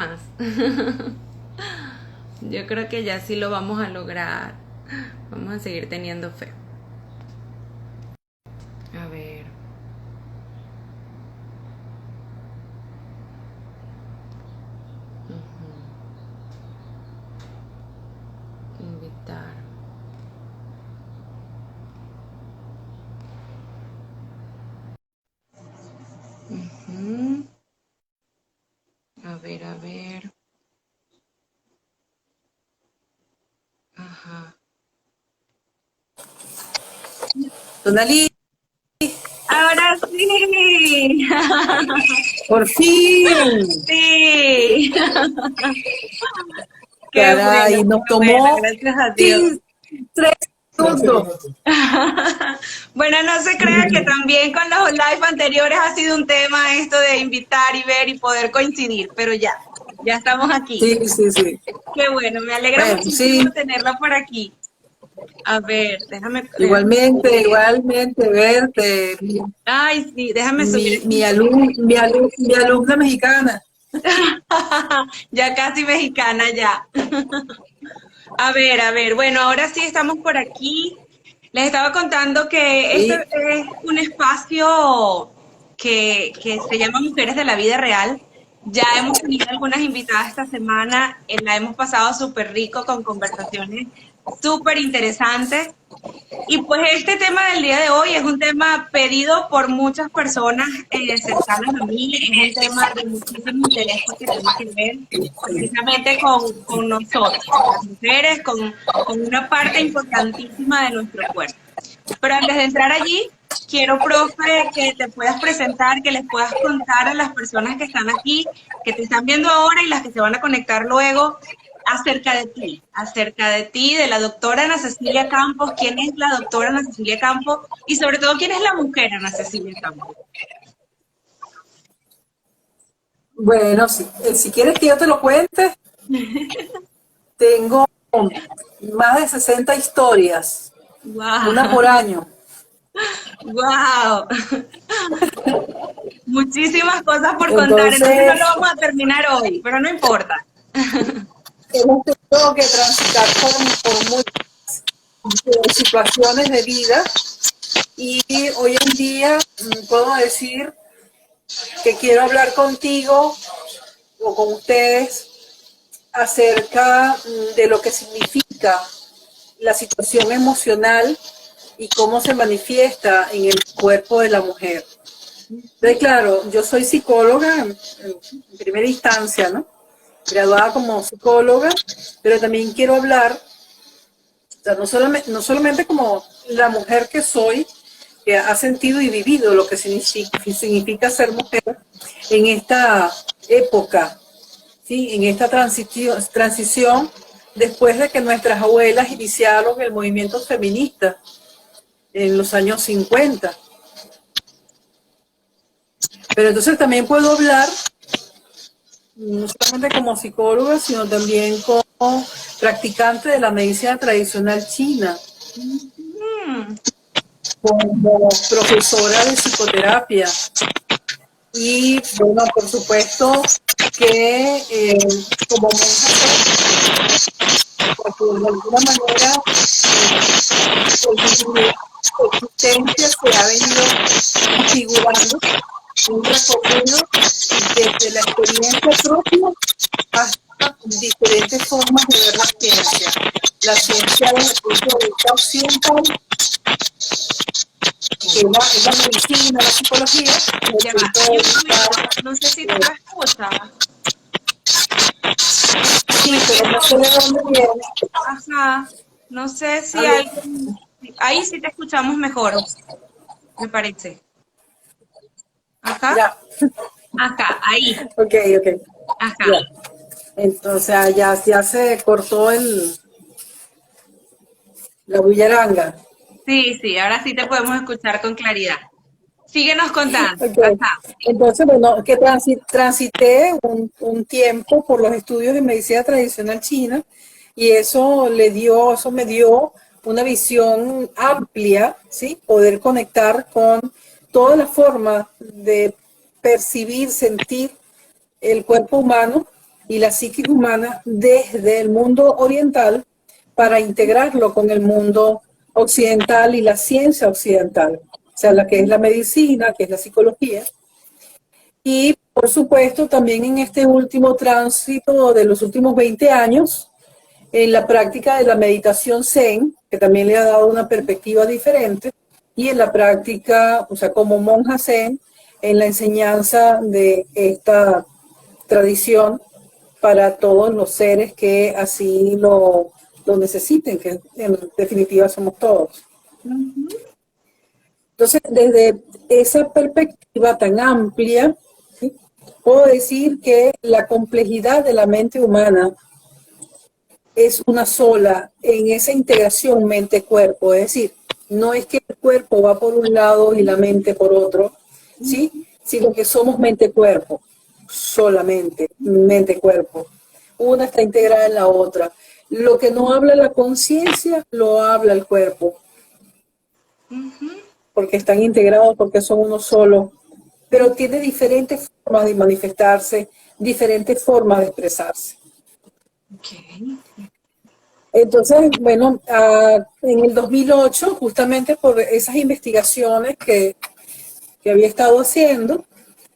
más. Yo creo que ya sí lo vamos a lograr. Vamos a seguir teniendo fe. A ver. Invitar. Ujú. A ver, a ver. Ajá. Donali, Ahora sí. por fin. Sí. Caray, nos Qué bueno, tomó gracias a Dios. 15, 3 segundos. Bueno, no se crea que también con los live anteriores ha sido un tema esto de invitar y ver y poder coincidir, pero ya estamos aquí. Sí, sí, sí. Qué bueno, me alegra Bueno, muchísimo sí, tenerla por aquí. A ver, déjame igualmente, subir. igualmente, verte. Ay, sí, déjame subir aquí Mi, un mi alumna mexicana. ya casi mexicana ya. A ver, bueno, ahora sí estamos por aquí. Les estaba contando que este Sí, es un espacio que se llama Mujeres de la Vida Real. Ya hemos tenido algunas invitadas esta semana, la hemos pasado súper rico con conversaciones súper interesantes. Y pues este tema del día de hoy es un tema pedido por muchas personas cercanas a mí, es un tema de muchísimo interés porque tiene que ver precisamente con nosotras, con las mujeres, con una parte importantísima de nuestro cuerpo. Pero antes de entrar allí, quiero, profe, que te puedas presentar, que les puedas contar a las personas que están aquí, que te están viendo ahora y las que se van a conectar luego, acerca de ti, de la doctora Ana Cecilia Campos, quién es la doctora Ana Cecilia Campos y sobre todo quién es la mujer Ana Cecilia Campos. bueno, si quieres que yo te lo cuente, tengo más de 60 historias, una por ¡Wow! año. ¡Wow! Muchísimas cosas por contar, entonces no lo Entonces, vamos a terminar hoy, pero no importa. hemos tenido que transitar por muchas situaciones de vida y hoy en día puedo decir que quiero hablar contigo o con ustedes acerca de lo que significa la situación emocional y cómo se manifiesta en el cuerpo de la mujer. Entonces, claro, yo soy psicóloga en primera instancia, ¿no? Graduada como psicóloga, pero también quiero hablar, o sea, no solamente como la mujer que soy, que ha sentido y vivido lo que significa ser mujer en esta época, ¿sí? En esta transición después de que nuestras abuelas iniciaron el movimiento feminista en los años 50. Pero entonces también puedo hablar, no solamente como psicóloga, sino también como practicante de la medicina tradicional china, Mm, como profesora de psicoterapia. Y bueno, por supuesto que como monja, porque de alguna manera su existencia se ha venido configurando un recorrido desde la experiencia propia hasta diferentes formas de ver la ciencia. La ciencia desde el punto de vista occidental, que es la medicina, la psicología, desde el ya va, punto hay de un vista, ruido, no sé si tú lo escuchas. sí, Me pero no quedo, sé de dónde viene. ajá, no sé A si ver, alguien, ahí sí te escuchamos mejor, me parece. Acá, ya, acá, ahí, ok, ok, acá. ya. Entonces ya se cortó la bullaranga. Sí, sí, ahora sí te podemos escuchar con claridad. Síguenos contando. Okay. Ajá. Entonces, bueno, que transité un tiempo por los estudios de medicina tradicional china y eso me dio una visión amplia, ¿sí? Poder conectar con toda la forma de percibir, sentir el cuerpo humano y la psiquis humana desde el mundo oriental para integrarlo con el mundo occidental y la ciencia occidental, o sea, la que es la medicina, que es la psicología. Y, por supuesto, también en este último tránsito de los últimos 20 años, en la práctica de la meditación Zen, que también le ha dado una perspectiva diferente, y en la práctica, o sea, como monja Zen, en la enseñanza de esta tradición para todos los seres que así lo necesiten, que en definitiva somos todos. Entonces, desde esa perspectiva tan amplia, ¿sí?, puedo decir que la complejidad de la mente humana es una sola en esa integración mente-cuerpo, es decir, no es que el cuerpo va por un lado y la mente por otro, ¿sí?, sino que somos mente-cuerpo, solamente mente-cuerpo. Una está integrada en la otra. Lo que no habla la conciencia, lo habla el cuerpo. Porque están integrados, porque son uno solo. Pero tiene diferentes formas de manifestarse, diferentes formas de expresarse. Okay. Entonces, bueno, en el 2008, justamente por esas investigaciones que había estado haciendo,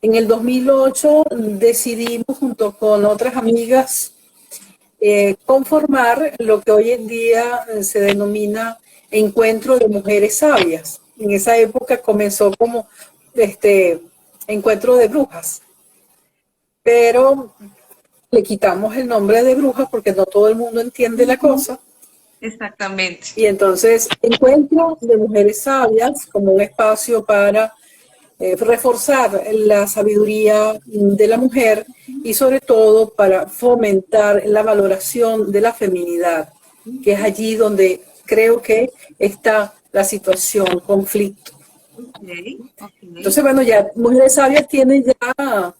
en el 2008 decidimos junto con otras amigas conformar lo que hoy en día se denomina Encuentro de Mujeres Sabias. En esa época comenzó como Encuentro de Brujas, pero le quitamos el nombre de brujas porque no todo el mundo entiende la cosa. Exactamente. Y entonces, Encuentro de Mujeres Sabias como un espacio para reforzar la sabiduría de la mujer y sobre todo para fomentar la valoración de la feminidad, que es allí donde creo que está la situación, conflicto. Okay. Entonces, bueno, ya Mujeres Sabias tiene ya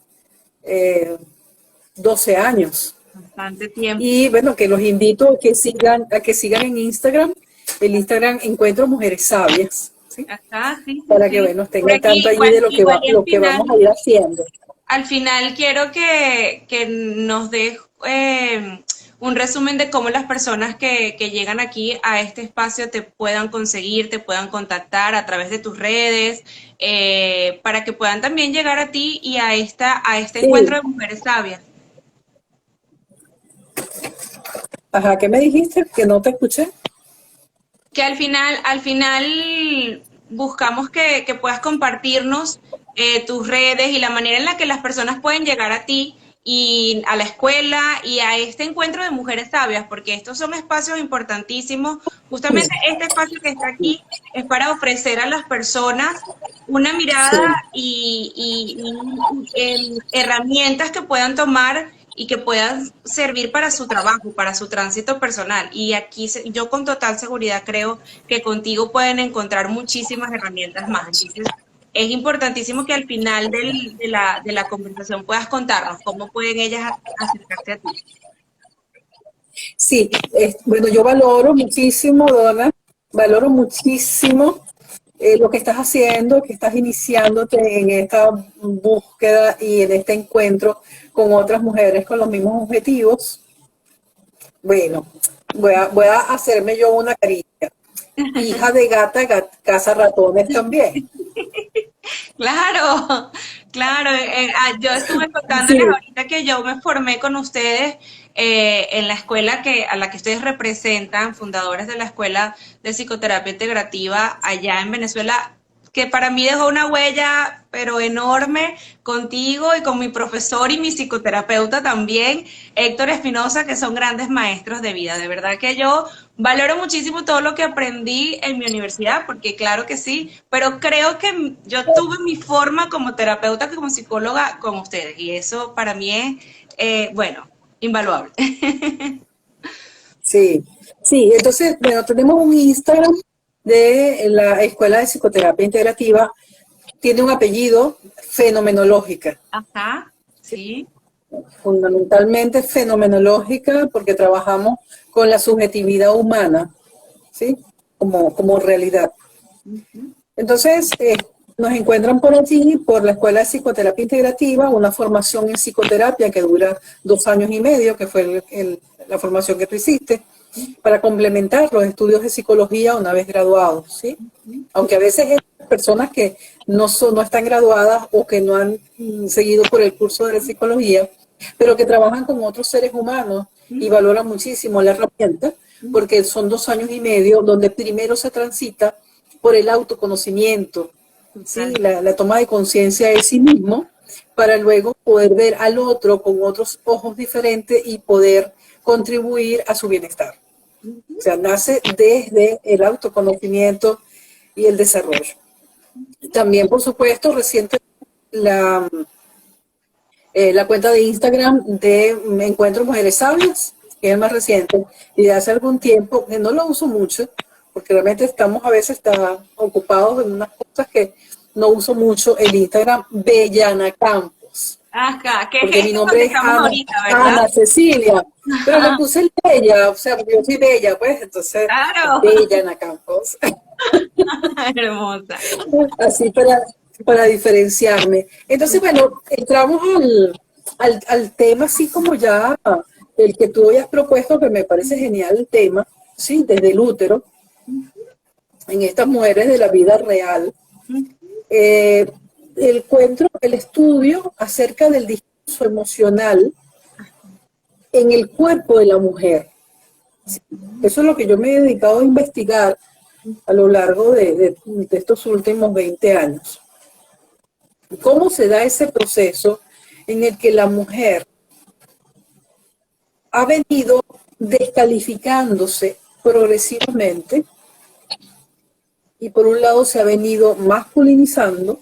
12 años. Bastante tiempo. Y bueno, que los invito a que sigan en Instagram, el Instagram Encuentro Mujeres Sabias. ¿Sí? Ajá, sí, Para sí. que bueno, Por tengan aquí, tanto allí igual, de lo que final, vamos a ir haciendo. al final quiero que nos des un resumen de cómo las personas que llegan aquí a este espacio te puedan conseguir, te puedan contactar a través de tus redes, para que puedan también llegar a ti y a este encuentro Sí. de mujeres sabias. Ajá, ¿qué me dijiste? Que no te escuché. Que al final buscamos que puedas compartirnos tus redes y la manera en la que las personas pueden llegar a ti y a la escuela y a este encuentro de mujeres sabias, porque estos son espacios importantísimos. Sí, Justamente este espacio que está aquí es para ofrecer a las personas una mirada sí. y herramientas que puedan tomar y que puedan servir para su trabajo, para su tránsito personal. Y aquí yo con total seguridad creo que contigo pueden encontrar muchísimas herramientas más. Entonces, es importantísimo que al final de la conversación puedas contarnos cómo pueden ellas acercarse a ti. Sí, bueno, yo valoro muchísimo, Donna, valoro muchísimo lo que estás haciendo, que estás iniciándote en esta búsqueda y en este encuentro con otras mujeres con los mismos objetivos. Bueno, voy a hacerme yo una carita. Hija de gata, caza ratones también. Claro, claro. Yo estuve contándoles Sí, ahorita que yo me formé con ustedes en la escuela a la que ustedes representan, fundadores de la Escuela de Psicoterapia Integrativa allá en Venezuela, que para mí dejó una huella, pero enorme contigo y con mi profesor y mi psicoterapeuta también, Héctor Espinosa, que son grandes maestros de vida. De verdad que yo valoro muchísimo todo lo que aprendí en mi universidad, porque claro que sí, pero creo que yo tuve mi forma como terapeuta, como psicóloga con ustedes, y eso para mí es, bueno, invaluable. sí, sí. Entonces, bueno, tenemos un Instagram de la Escuela de Psicoterapia Integrativa. Tiene un apellido, Fenomenológica. Ajá, sí. Fundamentalmente fenomenológica porque trabajamos con la subjetividad humana, ¿sí? Como realidad. Entonces, nos encuentran por allí, por la Escuela de Psicoterapia Integrativa, una formación en psicoterapia que dura 2 años y medio, que fue la formación que tú hiciste, para complementar los estudios de psicología una vez graduados, ¿sí? Aunque a veces hay personas que no están graduadas o que no han seguido por el curso de la psicología, pero que trabajan con otros seres humanos y valoran muchísimo la herramienta, porque son 2 años y medio donde primero se transita por el autoconocimiento, ¿sí? La toma de conciencia de sí mismo, para luego poder ver al otro con otros ojos diferentes y poder contribuir a su bienestar. O sea, nace desde el autoconocimiento y el desarrollo. También, por supuesto, reciente la cuenta de Instagram de Me Encuentro Mujeres Sabias, que es más reciente, y de hace algún tiempo, que no lo uso mucho, porque realmente estamos a veces ocupados en unas cosas que no uso mucho el Instagram, Bellana Campos. Ajá, que Porque mi nombre es Ana, ahorita, ¿verdad? Ana Cecilia, pero le puse el bella, o sea, porque yo soy bella, pues, entonces, claro. Bellana Campos. Hermosa. Así para diferenciarme. Entonces, bueno, entramos al tema, así como ya el que tú habías propuesto, que me parece genial el tema, sí, desde el útero, en estas mujeres de la vida real. El estudio acerca del discurso emocional en el cuerpo de la mujer. Eso es lo que yo me he dedicado a investigar a lo largo de estos últimos 20 años. ¿Cómo se da ese proceso en el que la mujer ha venido descalificándose progresivamente y por un lado se ha venido masculinizando,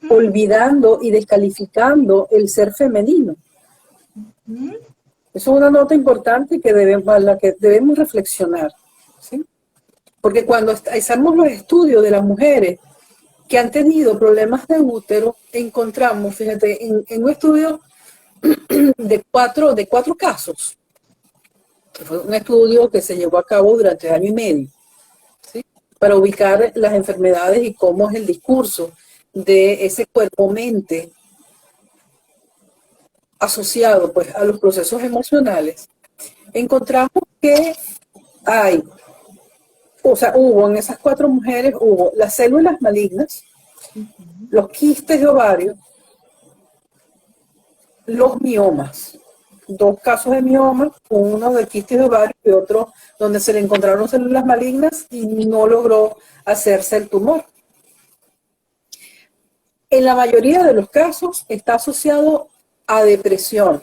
olvidando y descalificando el ser femenino? Eso es una nota importante a la que debemos reflexionar, ¿sí? Porque cuando hacemos los estudios de las mujeres que han tenido problemas de útero, encontramos, fíjate, en un estudio de cuatro casos. Fue un estudio que se llevó a cabo durante 1 año y medio, ¿sí? Para ubicar las enfermedades y cómo es el discurso de ese cuerpo-mente asociado, pues, a los procesos emocionales. Encontramos que hubo en esas 4 mujeres, hubo las células malignas, los quistes de ovario, los miomas. 2 casos de mioma, uno de quistes de ovario y otro donde se le encontraron células malignas y no logró hacerse el tumor. En la mayoría de los casos está asociado a depresión.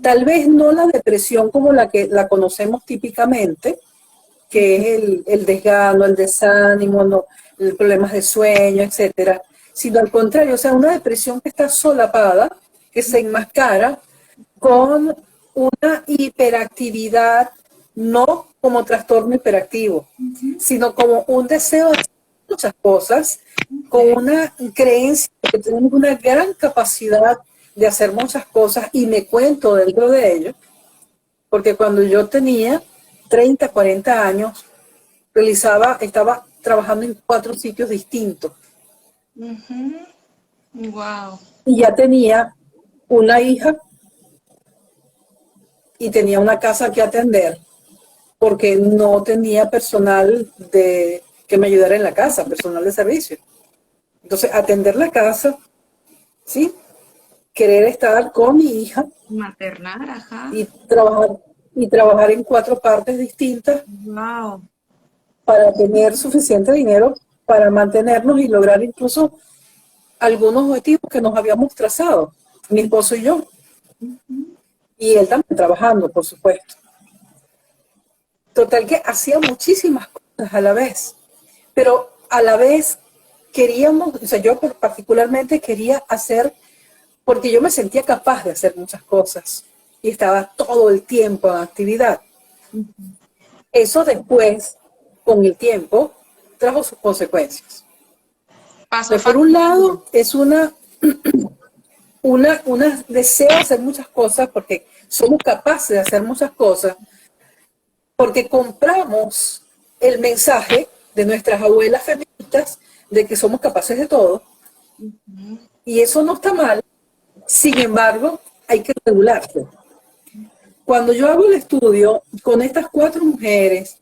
Tal vez no la depresión como la que la conocemos típicamente, que es el desgano, el desánimo, los problemas de sueño, etcétera, sino al contrario, o sea, una depresión que está solapada, que se enmascara con una hiperactividad, no como trastorno hiperactivo, sino como un deseo de hacer muchas cosas, con una creencia de que tenemos una gran capacidad de hacer muchas cosas, y me cuento dentro de ello, porque cuando yo tenía 30, 40 años, estaba trabajando en 4 sitios distintos. Wow. Y ya tenía una hija y tenía una casa que atender, porque no tenía personal que me ayudara en la casa, personal de servicio. Entonces, atender la casa, ¿sí? Querer estar con mi hija. Maternar, ajá. Y trabajar en 4 partes distintas. Wow. Para tener suficiente dinero para mantenernos y lograr incluso algunos objetivos que nos habíamos trazado, mi esposo y yo. Y él también trabajando, por supuesto. Total que hacía muchísimas cosas a la vez, pero a la vez queríamos, o sea, yo particularmente quería hacer, porque yo me sentía capaz de hacer muchas cosas y estaba todo el tiempo en actividad. Eso después, con el tiempo, trajo sus consecuencias. Por un lado, es una deseo de hacer muchas cosas, porque somos capaces de hacer muchas cosas, porque compramos el mensaje de nuestras abuelas femeninas realistas de que somos capaces de todo, y eso no está mal. Sin embargo, hay que regularse. Cuando yo hago el estudio con estas 4 mujeres,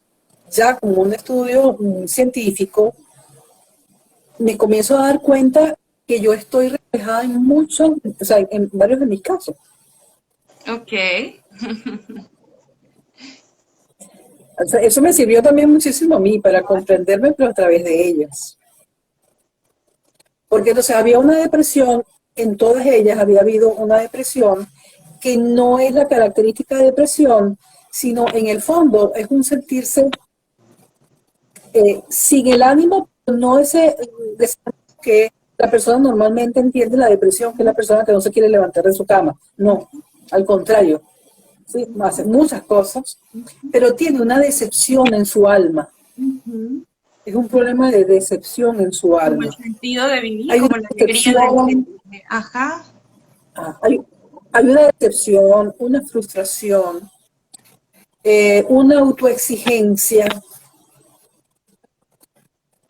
ya como un estudio científico, me comienzo a dar cuenta que yo estoy reflejada en muchos, o sea, en varios de mis casos. Ok. O sea, eso me sirvió también muchísimo a mí para comprenderme, pero a través de ellas. Porque entonces había una depresión, en todas ellas había habido una depresión que no es la característica de depresión, sino en el fondo es un sentirse sin el ánimo, no ese que la persona normalmente entiende la depresión, que es la persona que no se quiere levantar de su cama. No, al contrario, ¿sí? Hace muchas cosas, pero tiene una decepción en su alma. Es un problema de decepción en su Como alma. el sentido de vivir, Hay como una la alegría decepción, de... Ajá. hay una decepción, una frustración, una autoexigencia,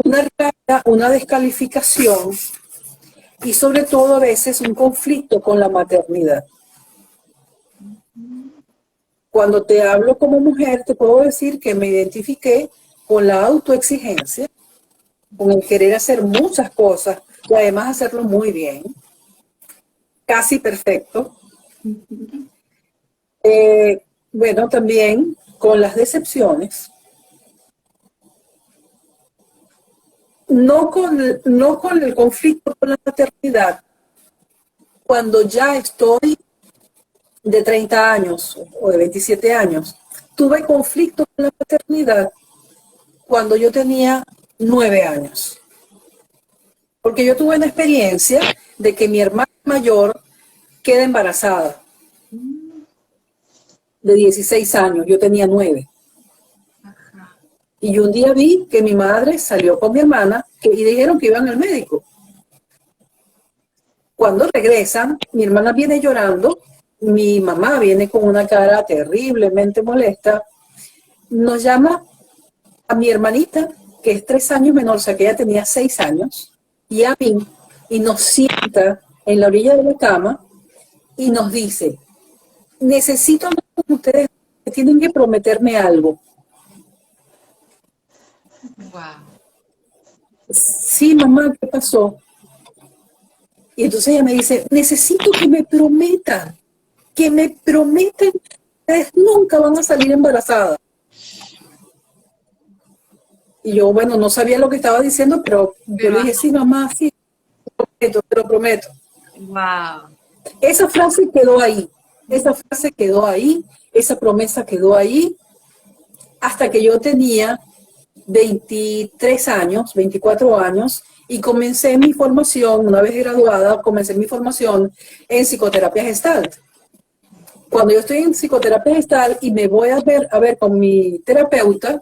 una rabia, una descalificación y sobre todo a veces un conflicto con la maternidad. Cuando te hablo como mujer, te puedo decir que me identifiqué con la autoexigencia, con el querer hacer muchas cosas y además hacerlo muy bien, casi perfecto. Bueno, también con las decepciones, no con el conflicto con la maternidad, cuando ya estoy de 30 años o de 27 años, tuve conflicto con la maternidad cuando yo tenía 9 años. Porque yo tuve una experiencia de que mi hermana mayor queda embarazada de 16 años, yo tenía 9. Y un día vi que mi madre salió con mi hermana y dijeron que iban al médico. Cuando regresan, mi hermana viene llorando, mi mamá viene con una cara terriblemente molesta, nos llama a mi hermanita, que es 3 años menor, o sea que ella tenía 6 años, y a mí, y nos sienta en la orilla de la cama y nos dice, necesito hablar con ustedes, que tienen que prometerme algo. Wow. Sí, mamá, ¿qué pasó? Y entonces ella me dice, necesito que me prometan que ustedes nunca van a salir embarazadas. Y yo, bueno, no sabía lo que estaba diciendo, pero yo le dije, sí, mamá, sí, te lo prometo. Wow. Esa frase quedó ahí, esa promesa quedó ahí, hasta que yo tenía 23 años, 24 años, y comencé mi formación, una vez graduada, comencé mi formación en psicoterapia Gestalt. Cuando yo estoy en psicoterapia Gestalt y me voy a ver con mi terapeuta,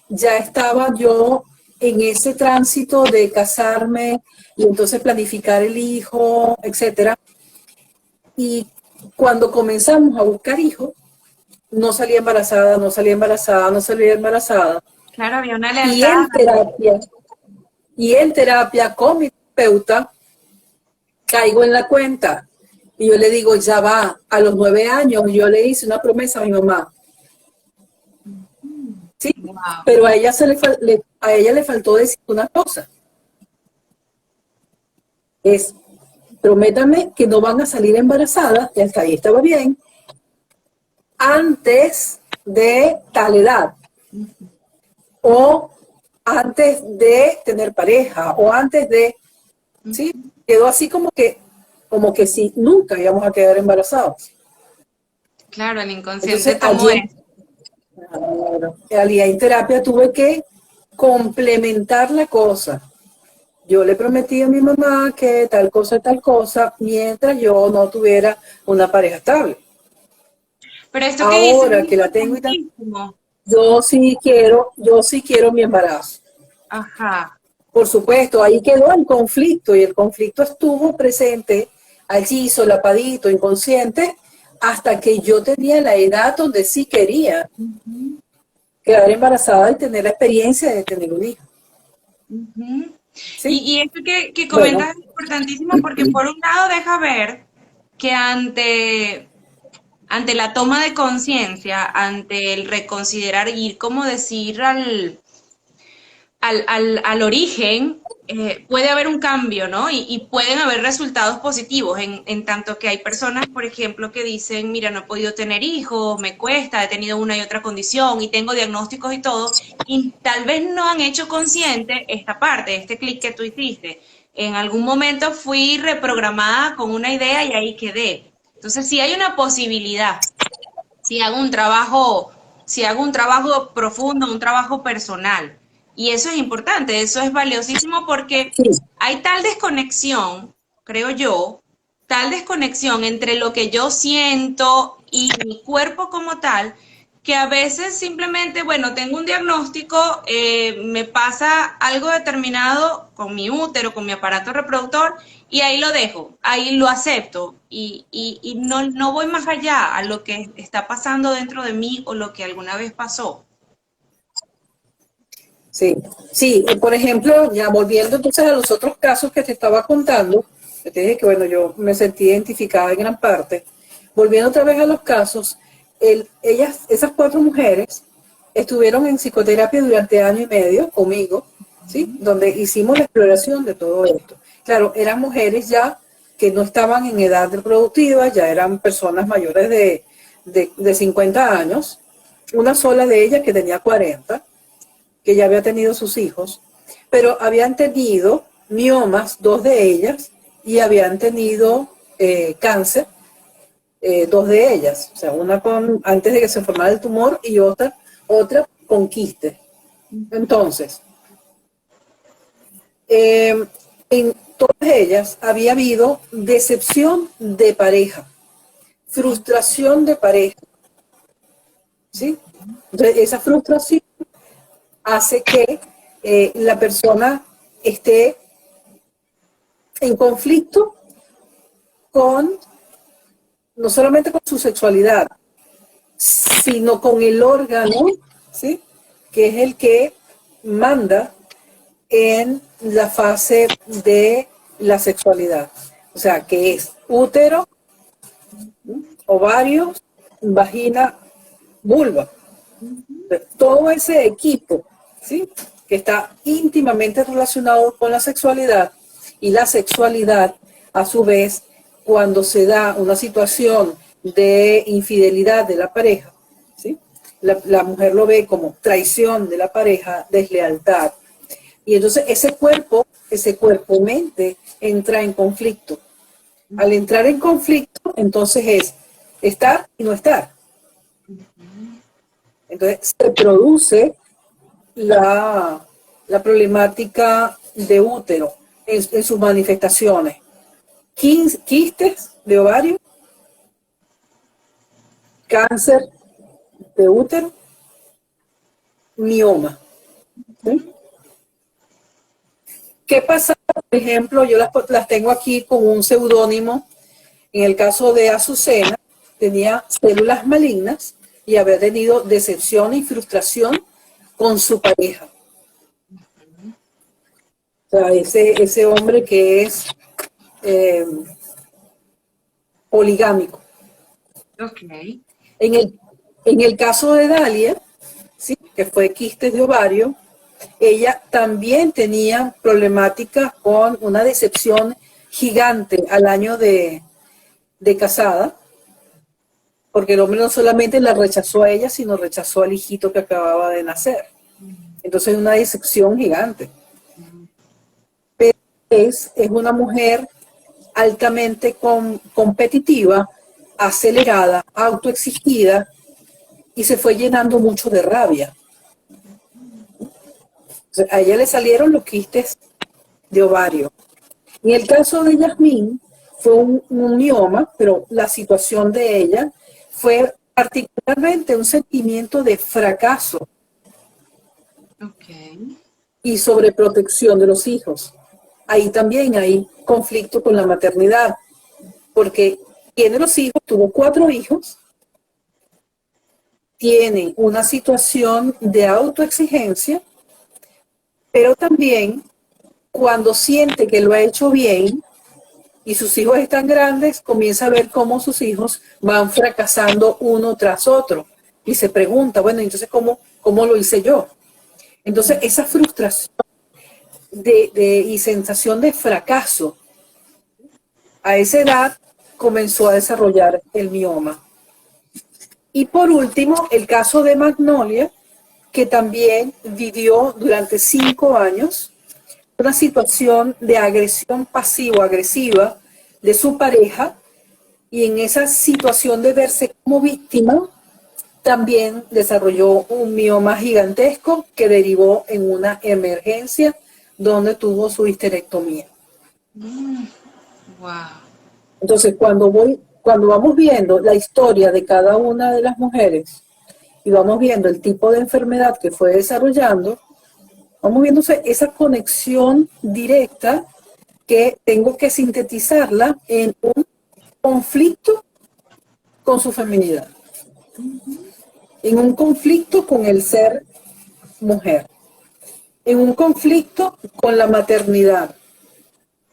ya estaba yo en ese tránsito de casarme y entonces planificar el hijo, etcétera. Y cuando comenzamos a buscar hijos, no salía embarazada, no salía embarazada, no salía embarazada. Claro, había una Y lealtad. en terapia con mi terapeuta, caigo en la cuenta. Y yo le digo, ya va, a los 9 años yo le hice una promesa a mi mamá. Sí, Wow. pero a ella le faltó decir una cosa. Es, prométame que no van a salir embarazadas, y hasta ahí estaba bien, antes de tal edad. O antes de tener pareja, o antes de, ¿sí? Quedó así como que sí, nunca íbamos a quedar embarazados. Claro, el inconsciente Entonces, tomó eso. allí en terapia tuve que complementar la cosa. Yo le prometí a mi mamá que tal cosa, mientras yo no tuviera una pareja estable. Pero esto que dices Ahora es que la tengo y tal, importantísimo. yo sí quiero mi embarazo. Ajá. Por supuesto, ahí quedó el conflicto y el conflicto estuvo presente allí solapadito, inconsciente, hasta que yo tenía la edad donde sí quería quedar embarazada y tener la experiencia de tener un hijo. ¿Sí? Y esto que Bueno, comentas es importantísimo porque por un lado deja ver que ante la toma de conciencia, ante el reconsiderar, ir como decir al origen, puede haber un cambio, ¿no? Y pueden haber resultados positivos, en tanto que hay personas, por ejemplo, que dicen, mira, no he podido tener hijos, me cuesta, he tenido una y otra condición y tengo diagnósticos y todo, y tal vez no han hecho consciente esta parte, este clic que tú hiciste. En algún momento fui reprogramada con una idea y ahí quedé. Entonces, si hay una posibilidad, si hago un trabajo, si hago un trabajo profundo, un trabajo personal. Y eso es importante, eso es valiosísimo porque sí, hay tal desconexión, creo yo, tal desconexión entre lo que yo siento y mi cuerpo como tal, que a veces simplemente, bueno, tengo un diagnóstico, me pasa algo determinado con mi útero, con mi aparato reproductor, y ahí lo dejo, ahí lo acepto, y no, no voy más allá a lo que está pasando dentro de mí o lo que alguna vez pasó. sí, sí. Por ejemplo, ya volviendo entonces a los otros casos que te estaba contando, que te dije que bueno, yo me sentí identificada en gran parte. Volviendo otra vez a los casos, esas 4 mujeres estuvieron en psicoterapia durante año y medio conmigo, ¿sí? Donde hicimos la exploración de todo esto. Claro, eran mujeres ya que no estaban en edad reproductiva, ya eran personas mayores de 50 años, una sola de ellas que tenía 40, que ya había tenido sus hijos, pero habían tenido miomas, 2 de ellas, y habían tenido cáncer, 2 de ellas, o sea, una antes de que se formara el tumor y otra con quiste. Entonces, en todas ellas había habido decepción de pareja, frustración de pareja, ¿sí? Entonces, esa frustración hace que la persona esté en conflicto con, no solamente con su sexualidad, sino con el órgano, ¿sí? Que es el que manda en la fase de la sexualidad. O sea, que es útero, ovarios, vagina, vulva. Todo ese equipo, ¿sí? Que está íntimamente relacionado con la sexualidad, y la sexualidad, a su vez, cuando se da una situación de infidelidad de la pareja, ¿sí? La mujer lo ve como traición de la pareja, deslealtad. Y entonces ese cuerpo-mente entra en conflicto. Al entrar en conflicto, entonces es estar y no estar. Entonces se produce la problemática de útero en sus manifestaciones. Quistes de ovario, cáncer de útero, mioma. ¿Sí? ¿Qué pasa? Por ejemplo, yo las tengo aquí con un seudónimo. En el caso de Azucena, tenía células malignas y había tenido decepción y frustración con su pareja. O sea, ese hombre que es eh, poligámico. Ok. En el caso de Dalia, ¿sí? Que fue quistes de ovario, ella también tenía problemáticas con una decepción gigante al año de casada, porque el hombre no solamente la rechazó a ella, sino rechazó al hijito que acababa de nacer. Entonces, una decepción gigante. Pero es una mujer altamente competitiva, acelerada, autoexigida, y se fue llenando mucho de rabia. A ella le salieron los quistes de ovario. En el caso de Yasmín, fue un mioma, pero la situación de ella fue particularmente un sentimiento de fracaso Ok. y sobreprotección de los hijos. Ahí también hay conflicto con la maternidad, porque tiene los hijos, tuvo 4 hijos, tiene una situación de autoexigencia, pero también cuando siente que lo ha hecho bien y sus hijos están grandes, comienza a ver cómo sus hijos van fracasando uno tras otro. Y se pregunta, bueno, entonces, ¿cómo lo hice yo? Entonces, esa frustración y sensación de fracaso, a esa edad comenzó a desarrollar el mioma. Y por último, el caso de Magnolia, que también vivió durante 5 años una situación de agresión pasivo-agresiva de su pareja, y en esa situación de verse como víctima, también desarrolló un mioma gigantesco que derivó en una emergencia donde tuvo su histerectomía. Wow. Entonces, cuando vamos viendo la historia de cada una de las mujeres y vamos viendo el tipo de enfermedad que fue desarrollando, vamos viendo esa conexión directa que tengo que sintetizarla en un conflicto con su feminidad, en un conflicto con el ser mujer, en un conflicto con la maternidad.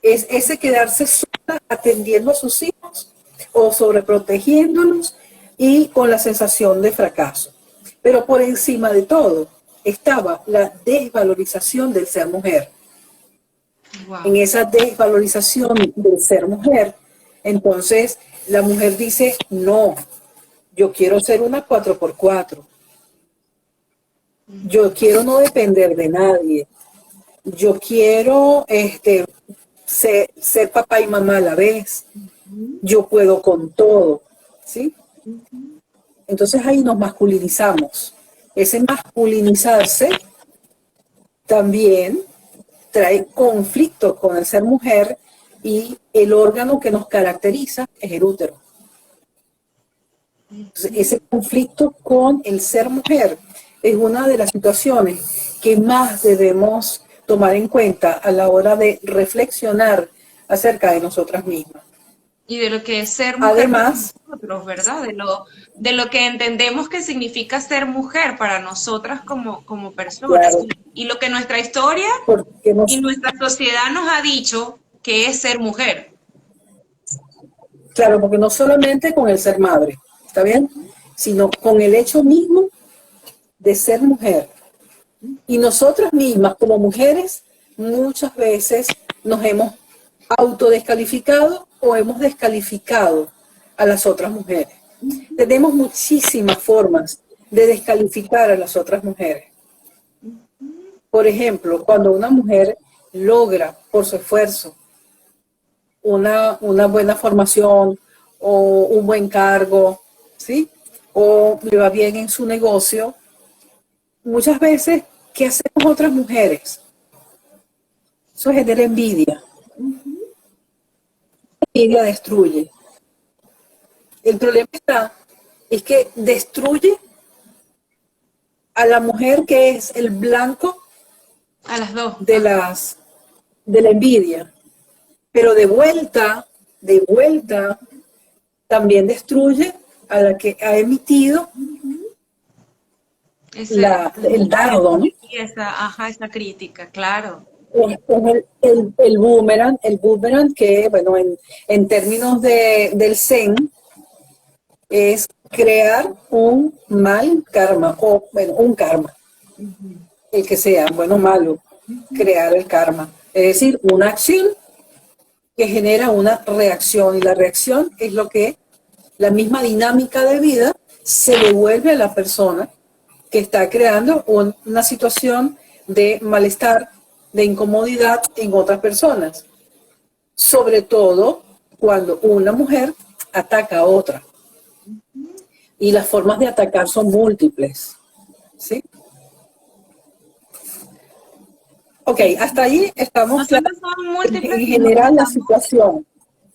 Es ese quedarse sola atendiendo a sus hijos o sobreprotegiéndolos y con la sensación de fracaso. Pero por encima de todo estaba la desvalorización del ser mujer. Wow. En esa desvalorización del ser mujer, entonces la mujer dice, no, yo quiero ser una 4x4. Yo quiero no depender de nadie. Yo quiero ser papá y mamá a la vez. Yo puedo con todo, ¿sí? Entonces ahí nos masculinizamos. Ese masculinizarse también trae conflicto con el ser mujer, y el órgano que nos caracteriza es el útero. Entonces, ese conflicto con el ser mujer es una de las situaciones que más debemos tomar en cuenta a la hora de reflexionar acerca de nosotras mismas. Y de lo que es ser mujer Además, para nosotros, ¿verdad? De lo que entendemos que significa ser mujer para nosotras como personas. claro, Y lo que nuestra historia porque y nuestra sociedad nos ha dicho que es ser mujer. claro, porque no solamente con el ser madre, ¿está bien? Sino con el hecho mismo de ser mujer. Y nosotras mismas, como mujeres, muchas veces nos hemos autodescalificado o hemos descalificado a las otras mujeres. Tenemos muchísimas formas de descalificar a las otras mujeres. Por ejemplo, cuando una mujer logra por su esfuerzo una buena formación o un buen cargo, ¿sí? O le va bien en su negocio, muchas veces, ¿qué hacemos otras mujeres? Eso genera envidia. Envidia destruye. El problema es que destruye a la mujer que es el blanco A las dos. de la envidia. Pero de vuelta, también destruye a la que ha emitido el dardo, ¿no? Esa crítica, claro. Es el boomerang que, bueno, en términos del Zen, es crear un mal karma, o bueno, un karma, el que sea, bueno o malo, crear el karma. Es decir, una acción que genera una reacción, y la reacción es lo que la misma dinámica de vida se devuelve a la persona que está creando una situación de malestar, de incomodidad en otras personas. Sobre todo cuando una mujer ataca a otra. Y las formas de atacar son múltiples, ¿sí? Ok, hasta ahí estamos claros. En general la situación.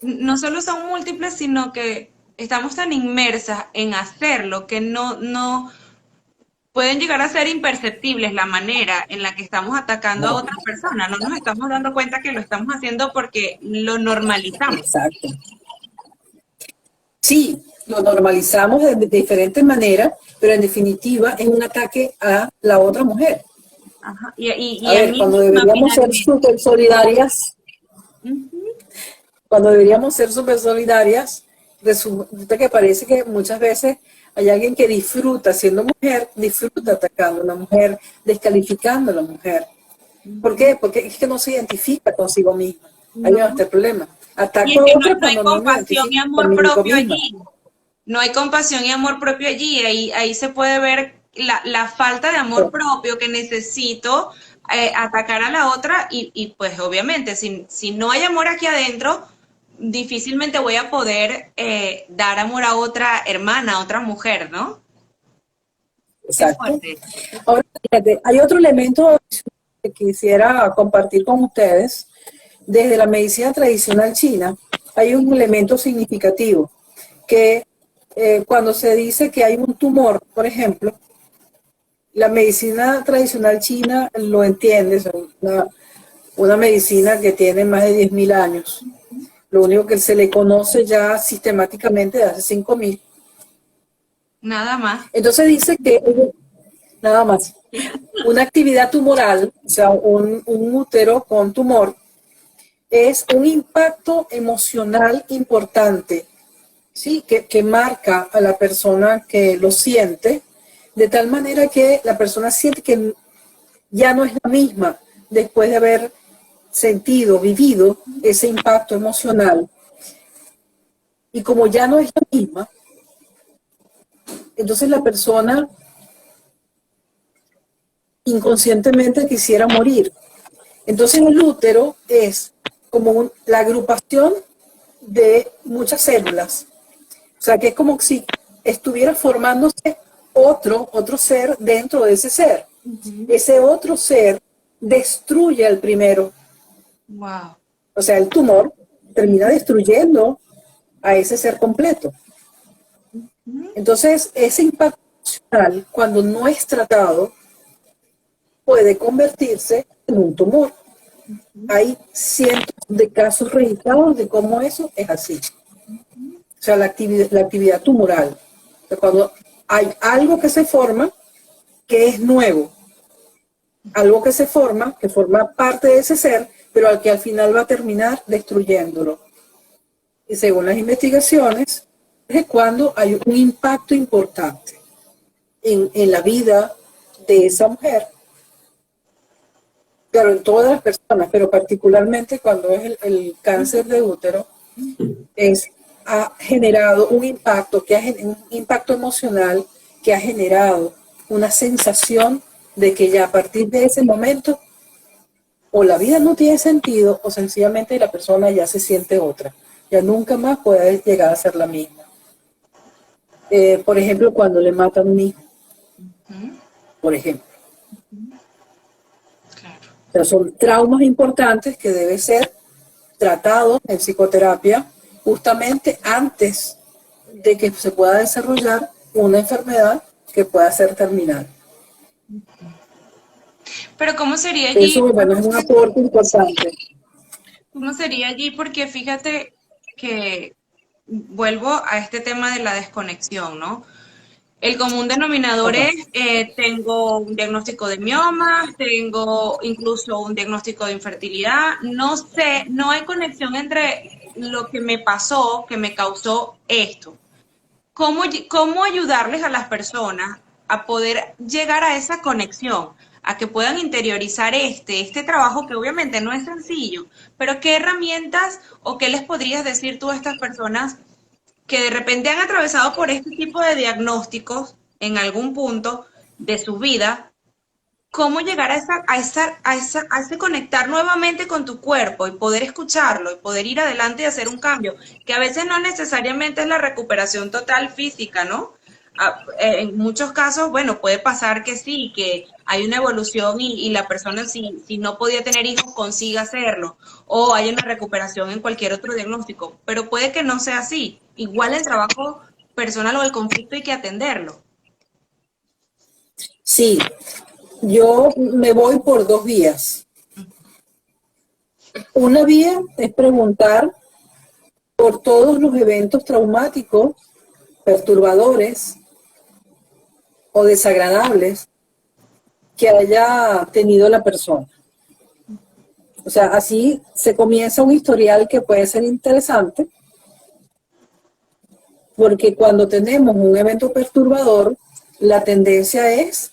No solo son múltiples, sino que estamos tan inmersas en hacerlo que no pueden llegar a ser imperceptibles la manera en la que estamos atacando a No, otras personas. No nos estamos dando cuenta que lo estamos haciendo porque lo normalizamos. exacto. Sí, lo normalizamos de diferentes maneras, pero en definitiva es un ataque a la otra mujer. Ajá. A Y a ver, mí cuando misma deberíamos ser finalmente. súper solidarias, Ujú. cuando deberíamos ser súper solidarias, resulta que parece que muchas veces hay alguien que disfruta siendo mujer, disfruta atacando a una mujer, descalificando a la mujer. ¿Por qué? Porque es que no se identifica consigo misma. Ahí va No. el problema. Y Ataco es a que otra no hay cuando no me compasión y identifico amor conmigo propio misma. allí. No hay compasión y amor propio allí. Ahí se puede ver la falta de amor propio que necesito atacar a la otra y pues obviamente si no hay amor aquí adentro, difícilmente voy a poder dar amor a otra hermana, a otra mujer, ¿no? Qué Exacto. fuerte. Ahora, fíjate, hay otro elemento que quisiera compartir con ustedes. Desde la medicina tradicional china hay un elemento significativo que cuando se dice que hay un tumor, por ejemplo, la medicina tradicional china lo entiende, es una medicina que tiene más de 10.000 años. Lo único que se le conoce ya sistemáticamente de hace 5.000. Nada más. Entonces dice que, nada más, una actividad tumoral, o sea, un útero con tumor, es un impacto emocional importante, ¿sí? Que marca a la persona que lo siente, de tal manera que la persona siente que ya no es la misma después de haber sentido, vivido ese impacto emocional. Y como ya no es la misma, entonces la persona inconscientemente quisiera morir. Entonces el útero es como la agrupación de muchas células. O sea, que es como si estuviera formándose otro ser dentro de ese ser. Ujú. Ese otro ser destruye al primero. Wow. O sea, el tumor termina destruyendo a ese ser completo. Entonces, ese impacto emocional, cuando no es tratado, puede convertirse en un tumor. Hay cientos de casos registrados de cómo eso es así. O sea, la actividad tumoral. O sea, cuando hay algo que se forma que es nuevo, algo que se forma, que forma parte de ese ser, pero al que al final va a terminar destruyéndolo. Y según las investigaciones, es cuando hay un impacto importante en la vida de esa mujer, claro, en todas las personas, pero particularmente cuando es el cáncer de útero, ha generado un impacto, un impacto emocional que ha generado una sensación de que ya a partir de ese momento o la vida no tiene sentido o sencillamente la persona ya se siente otra, ya nunca más puede llegar a ser la misma. Por ejemplo, cuando le matan a un hijo, Ujú. por ejemplo. Claro. O sea, son traumas importantes que deben ser tratados en psicoterapia justamente antes de que se pueda desarrollar una enfermedad que pueda ser terminal. Pero ¿cómo sería allí? Eso, bueno, es un aporte importante. ¿Cómo sería allí? Porque fíjate que vuelvo a este tema de la desconexión, ¿no? El común denominador Ajá. es, tengo un diagnóstico de mioma, tengo incluso un diagnóstico de infertilidad, no sé, no hay conexión entre lo que me pasó, que me causó esto. ¿Cómo ayudarles a las personas a poder llegar a esa conexión, a que puedan interiorizar este trabajo que obviamente no es sencillo, pero qué herramientas o qué les podrías decir tú a estas personas que de repente han atravesado por este tipo de diagnósticos en algún punto de su vida? ¿Cómo llegar a ese conectar nuevamente con tu cuerpo y poder escucharlo y poder ir adelante y hacer un cambio? Que a veces no necesariamente es la recuperación total física, ¿no? En muchos casos, bueno, puede pasar que sí, que hay una evolución y la persona si no podía tener hijos consiga hacerlo, o hay una recuperación en cualquier otro diagnóstico, pero puede que no sea así. Igual el trabajo personal o el conflicto hay que atenderlo. Sí, yo me voy por dos vías. Una vía es preguntar por todos los eventos traumáticos, perturbadores o desagradables que haya tenido la persona. O sea, así se comienza un historial que puede ser interesante, porque cuando tenemos un evento perturbador, la tendencia es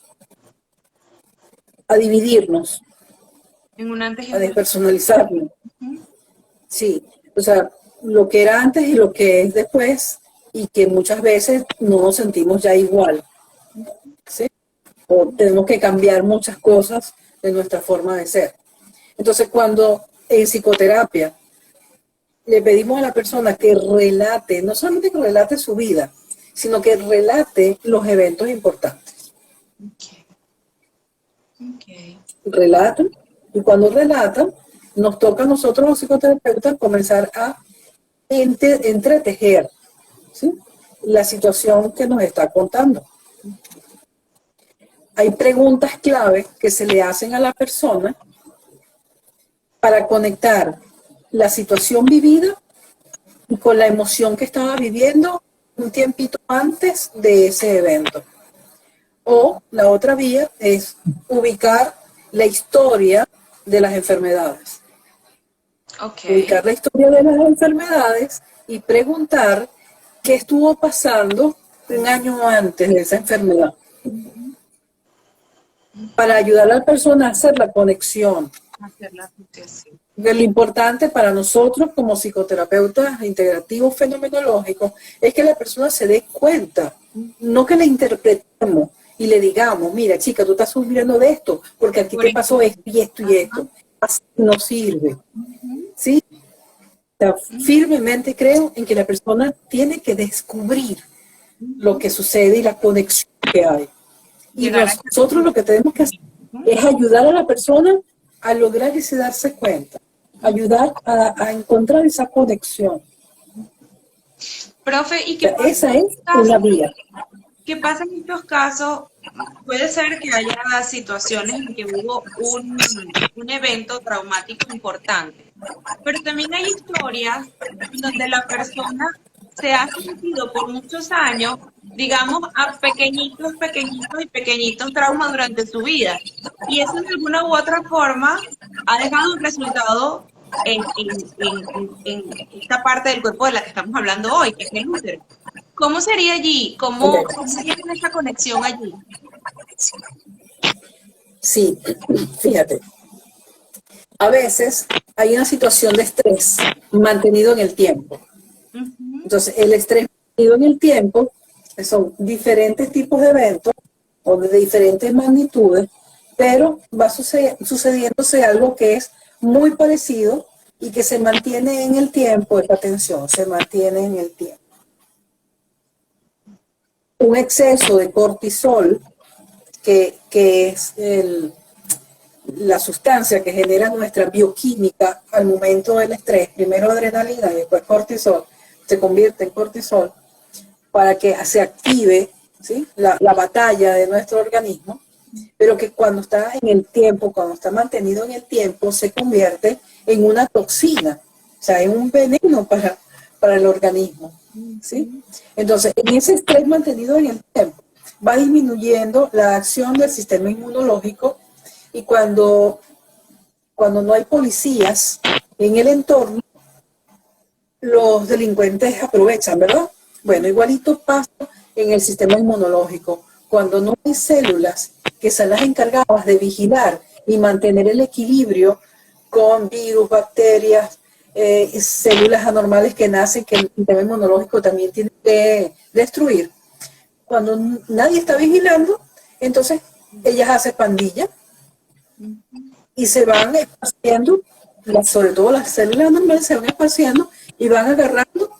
a dividirnos, En un antes y a un después. despersonalizarnos. Sí, o sea, lo que era antes y lo que es después, y que muchas veces no nos sentimos ya igual, ¿sí? O tenemos que cambiar muchas cosas de nuestra forma de ser. Entonces, cuando en psicoterapia le pedimos a la persona que relate, no solamente que relate su vida, sino que relate los eventos importantes. Okay. Okay. Relatan, y cuando relatan, nos toca a nosotros los psicoterapeutas comenzar a entretejer, ¿sí?, la situación que nos está contando. Hay preguntas clave que se le hacen a la persona para conectar la situación vivida y con la emoción que estaba viviendo un tiempito antes de ese evento. O la otra vía es ubicar la historia de las enfermedades. Okay. Ubicar la historia de las enfermedades y preguntar qué estuvo pasando un año antes de esa enfermedad. Para ayudar a la persona a hacer la conexión. Hacer la asociación. Lo importante para nosotros como psicoterapeutas integrativos fenomenológicos es que la persona se dé cuenta, no que la interpretemos y le digamos, mira chica, tú estás sufriendo de esto, porque aquí te pasó esto y esto y esto. Así no sirve. ¿Sí? O sea, firmemente creo en que la persona tiene que descubrir lo que sucede y la conexión que hay. Y nosotros lo que tenemos que hacer es ayudar a la persona a lograr ese darse cuenta, ayudar a encontrar esa conexión. Profe, ¿y qué pasa? Esa es una vía. ¿Qué pasa en estos casos? Puede ser que haya situaciones en que hubo un evento traumático importante, pero también hay historias donde la persona se ha sentido por muchos años, digamos, a pequeñitos, pequeñitos y pequeñitos traumas durante su vida. Y eso de alguna u otra forma ha dejado un resultado en esta parte del cuerpo de la que estamos hablando hoy, que es el útero. ¿Cómo sería allí? ¿Cómo sería esa conexión allí? Sí, fíjate. A veces hay una situación de estrés mantenido en el tiempo. Entonces, el estrés mantenido en el tiempo son diferentes tipos de eventos o de diferentes magnitudes, pero va sucediéndose algo que es muy parecido y que se mantiene en el tiempo, esta tensión se mantiene en el tiempo. Un exceso de cortisol, que es la sustancia que genera nuestra bioquímica al momento del estrés, primero adrenalina y después cortisol, se convierte en cortisol para que se active, ¿sí?, la batalla de nuestro organismo, pero que cuando está en el tiempo, cuando está mantenido en el tiempo, se convierte en una toxina, o sea, en un veneno para el organismo, ¿sí? Entonces, en ese estrés mantenido en el tiempo, va disminuyendo la acción del sistema inmunológico, y cuando no hay policías en el entorno, los delincuentes aprovechan, ¿verdad? Bueno, igualito pasa en el sistema inmunológico. Cuando no hay células que son las encargadas de vigilar y mantener el equilibrio con virus, bacterias, células anormales que nacen, que el sistema inmunológico también tiene que destruir. Cuando nadie está vigilando, entonces ellas hacen pandilla y se van esparciendo, sobre todo las células anormales se van esparciendo y van agarrando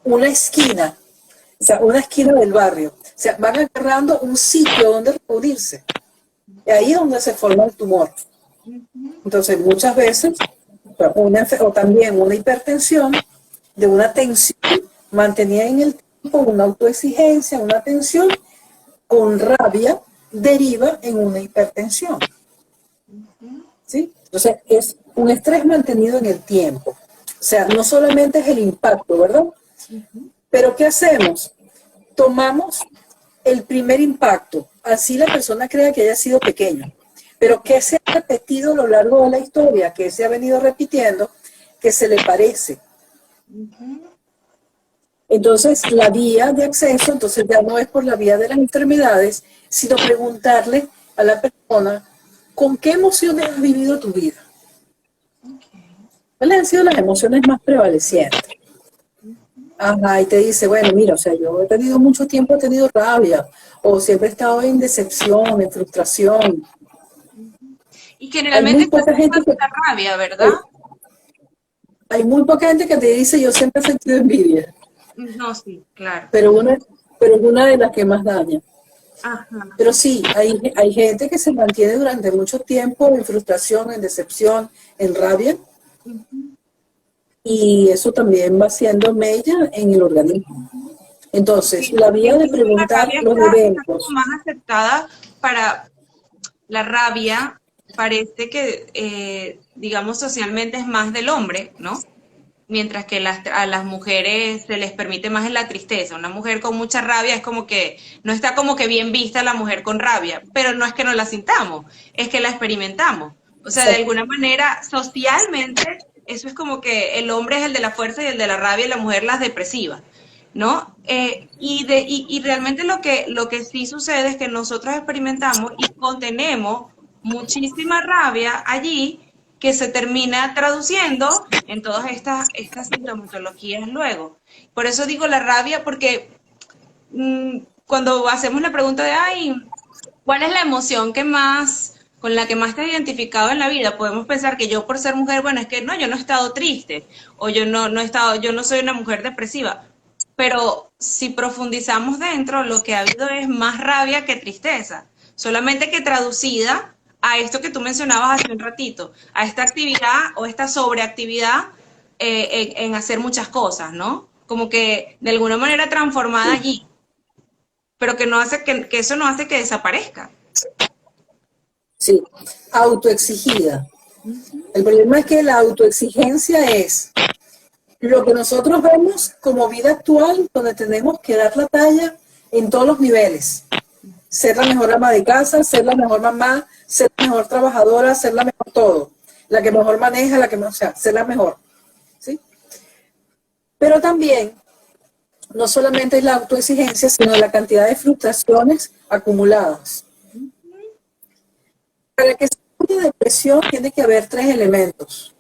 una esquina, o sea, una esquina del barrio. O sea, van agarrando un sitio donde reunirse. Y ahí es donde se forma el tumor. Entonces, muchas veces, o también una hipertensión, de una tensión mantenida en el tiempo, una autoexigencia, una tensión con rabia, deriva en una hipertensión. ¿Sí? Entonces, es un estrés mantenido en el tiempo. O sea, no solamente es el impacto, ¿verdad? Pero ¿qué hacemos? Tomamos el primer impacto, así la persona crea que haya sido pequeño, pero que se ha repetido a lo largo de la historia, que se ha venido repitiendo, que se le parece. Entonces, la vía de acceso, entonces ya no es por la vía de las enfermedades, sino preguntarle a la persona con qué emociones has vivido tu vida. ¿Cuáles han sido las emociones más prevalecientes? Ajá, y te dice, bueno, mira, o sea, yo he tenido mucho tiempo, he tenido rabia, o siempre he estado en decepción, en frustración. Y Hay generalmente muy está poca gente que, la rabia, ¿verdad? hay, hay muy poca gente que te dice, yo siempre he sentido envidia, No, sí, claro. pero es una de las que más daña. Ajá. Pero sí, hay gente que se mantiene durante mucho tiempo en frustración, en decepción, en rabia, y eso también va haciendo mella en el organismo. Entonces, Sí, la y vía de incluso la preguntar rabia los está como eventos, más aceptada para la rabia, parece que, digamos, socialmente es más del hombre, ¿no? Mientras que a las mujeres se les permite más en la tristeza. Una mujer con mucha rabia es como que no está como que bien vista la mujer con rabia, pero no es que no la sintamos, es que la experimentamos. O sea, de alguna manera, socialmente, eso es como que el hombre es el de la fuerza y el de la rabia y la mujer las depresivas, ¿no? Y realmente lo que sí sucede es que nosotros experimentamos y contenemos muchísima rabia allí que se termina traduciendo en todas estas sintomatologías luego. Por eso digo la rabia, porque cuando hacemos la pregunta de, ay, ¿cuál es la emoción que más, con la que más te has identificado en la vida? Podemos pensar que yo por ser mujer, bueno, es que no, yo no he estado triste, o yo no he estado, yo no soy una mujer depresiva. Pero si profundizamos dentro, lo que ha habido es más rabia que tristeza, solamente que traducida a esto que tú mencionabas hace un ratito, a esta actividad o esta sobreactividad en hacer muchas cosas, ¿no? Como que de alguna manera transformada sí, allí, pero que no hace que eso no hace que desaparezca. sí, autoexigida. El problema es que la autoexigencia es lo que nosotros vemos como vida actual, donde tenemos que dar la talla en todos los niveles. Ser la mejor ama de casa, ser la mejor mamá, ser la mejor trabajadora, ser la mejor todo. La que mejor maneja, la que mejor, o sea, ser la mejor. ¿Sí? Pero también, no solamente es la autoexigencia, sino la cantidad de frustraciones acumuladas. Para que se haya depresión tiene que haber tres elementos.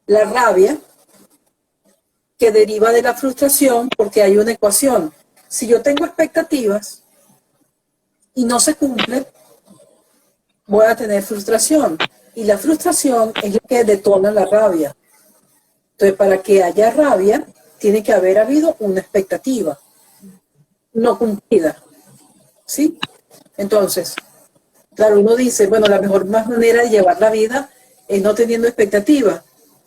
La rabia, que deriva de la frustración, porque hay una ecuación. Si yo tengo expectativas y no se cumplen, voy a tener frustración. Y la frustración es lo que detona la rabia. Entonces, para que haya rabia, tiene que haber habido una expectativa no cumplida. ¿Sí? Entonces, claro, uno dice, bueno, la mejor manera de llevar la vida es no teniendo expectativas,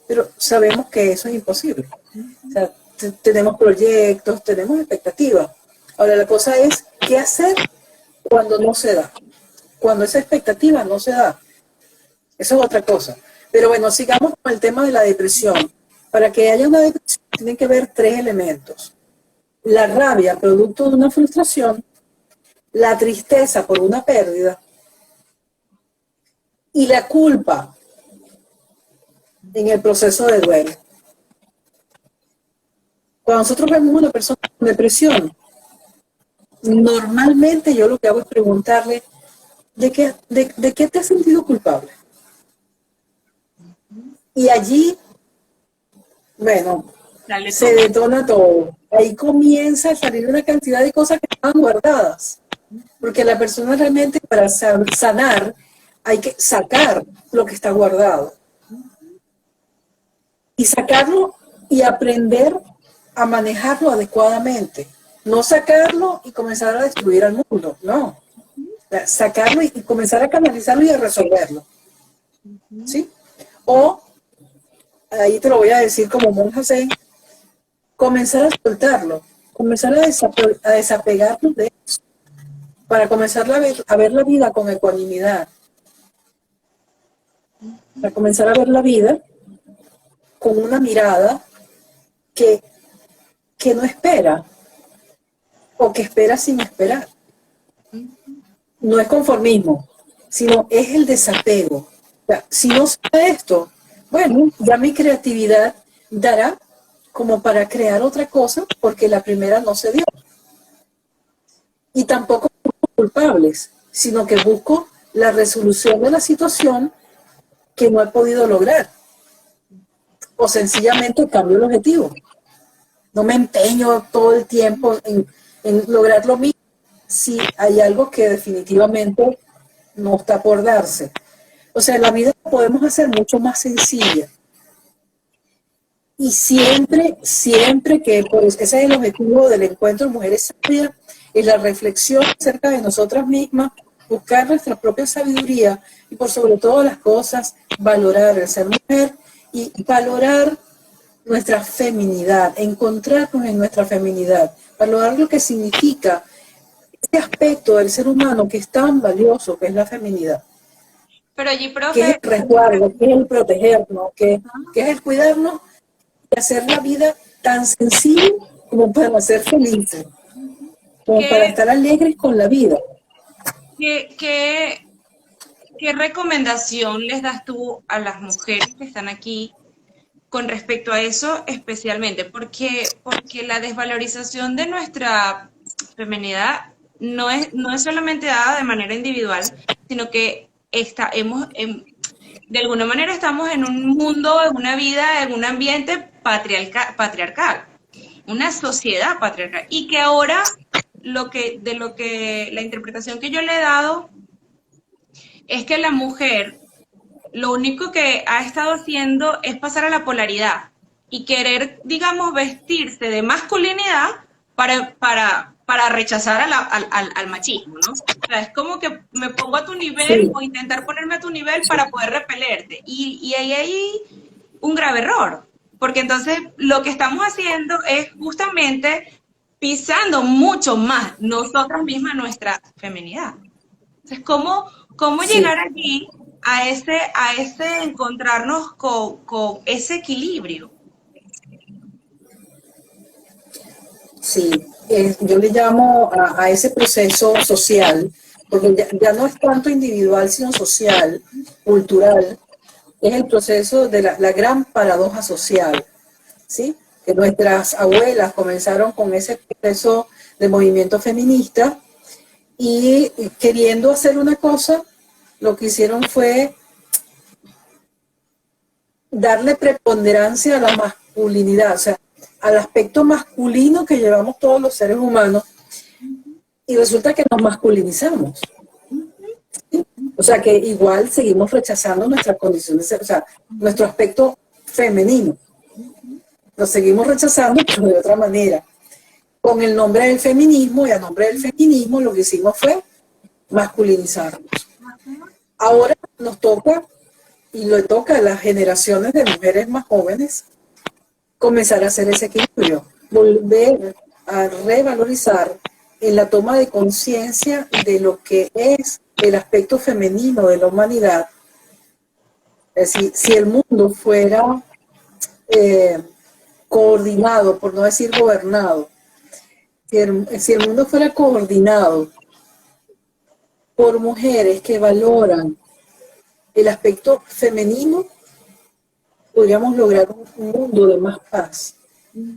pero sabemos que eso es imposible. O sea, tenemos proyectos, tenemos expectativas. Ahora, la cosa es, ¿qué hacer cuando no se da? Cuando esa expectativa no se da. Eso es otra cosa. Pero bueno, sigamos con el tema de la depresión. Para que haya una depresión, tienen que haber tres elementos. La rabia, producto de una frustración, la tristeza por una pérdida y la culpa en el proceso de duelo. Cuando nosotros vemos a una persona con depresión, normalmente yo lo que hago es preguntarle, ¿de qué te has sentido culpable? Y allí, bueno, Sale se todo. detona todo. Ahí comienza a salir una cantidad de cosas que estaban guardadas. Porque la persona realmente para sanar hay que sacar lo que está guardado. Y sacarlo y aprender a manejarlo adecuadamente. No sacarlo y comenzar a destruir al mundo, no. Sacarlo y comenzar a canalizarlo y a resolverlo. ¿Sí? O, ahí te lo voy a decir como monja zen, comenzar a soltarlo, comenzar a desapegarnos de eso, para comenzar a ver la vida con ecuanimidad, para comenzar a ver la vida con una mirada que, que no espera, o que espera sin esperar. No es conformismo, sino es el desapego. O sea, si no sé esto, bueno, ya mi creatividad dará como para crear otra cosa porque la primera no se dio. Y tampoco busco culpables, sino que busco la resolución de la situación que no he podido lograr. O sencillamente cambio el objetivo. No me empeño todo el tiempo en lograr lo mismo si hay algo que definitivamente no está por darse. O sea, la vida la podemos hacer mucho más sencilla. Y siempre, siempre que, pues, ese es el objetivo del encuentro Mujeres Sabias, es la reflexión acerca de nosotras mismas, buscar nuestra propia sabiduría y por sobre todas las cosas, valorar el ser mujer y valorar nuestra feminidad, encontrarnos en nuestra feminidad, valorar lo que significa este aspecto del ser humano que es tan valioso, que es la feminidad. Pero allí, Que es profe, el resguardo, que es el protegernos, que es el cuidarnos y hacer la vida tan sencilla como para ser felices, como para ¿qué, estar alegres con la vida. qué, qué, qué recomendación les das tú a las mujeres que están aquí con respecto a eso especialmente? Porque la desvalorización de nuestra feminidad no es solamente dada de manera individual, sino que de alguna manera estamos en un mundo, en una vida, en un ambiente patriarcal, una sociedad patriarcal, y que ahora la interpretación que yo le he dado es que la mujer lo único que ha estado haciendo es pasar a la polaridad y querer, digamos, vestirse de masculinidad para rechazar al machismo, ¿no? O sea, es como que me pongo a tu nivel Sí, o intentar ponerme a tu nivel para poder repelerte. Y ahí hay un grave error, porque entonces lo que estamos haciendo es justamente pisando mucho más nosotras mismas nuestra feminidad. Entonces, ¿cómo sí, llegar allí a ese encontrarnos con ese equilibrio? sí. Yo le llamo a ese proceso social, porque ya no es tanto individual, sino social, cultural, es el proceso de la gran paradoja social, ¿sí? Que nuestras abuelas comenzaron con ese proceso de movimiento feminista y queriendo hacer una cosa, lo que hicieron fue darle preponderancia a la masculinidad, o sea, al aspecto masculino que llevamos todos los seres humanos, y resulta que nos masculinizamos. ¿Sí? O sea, que igual seguimos rechazando nuestras condiciones, o sea, nuestro aspecto femenino. Lo seguimos rechazando, pero de otra manera. Con el nombre del feminismo, y a nombre del feminismo lo que hicimos fue masculinizarnos. Ahora nos toca, y le toca a las generaciones de mujeres más jóvenes, comenzar a hacer ese equilibrio, volver a revalorizar en la toma de conciencia de lo que es el aspecto femenino de la humanidad. Es decir, si el mundo fuera coordinado, por no decir gobernado, si el mundo fuera coordinado por mujeres que valoran el aspecto femenino, podríamos lograr un mundo de más paz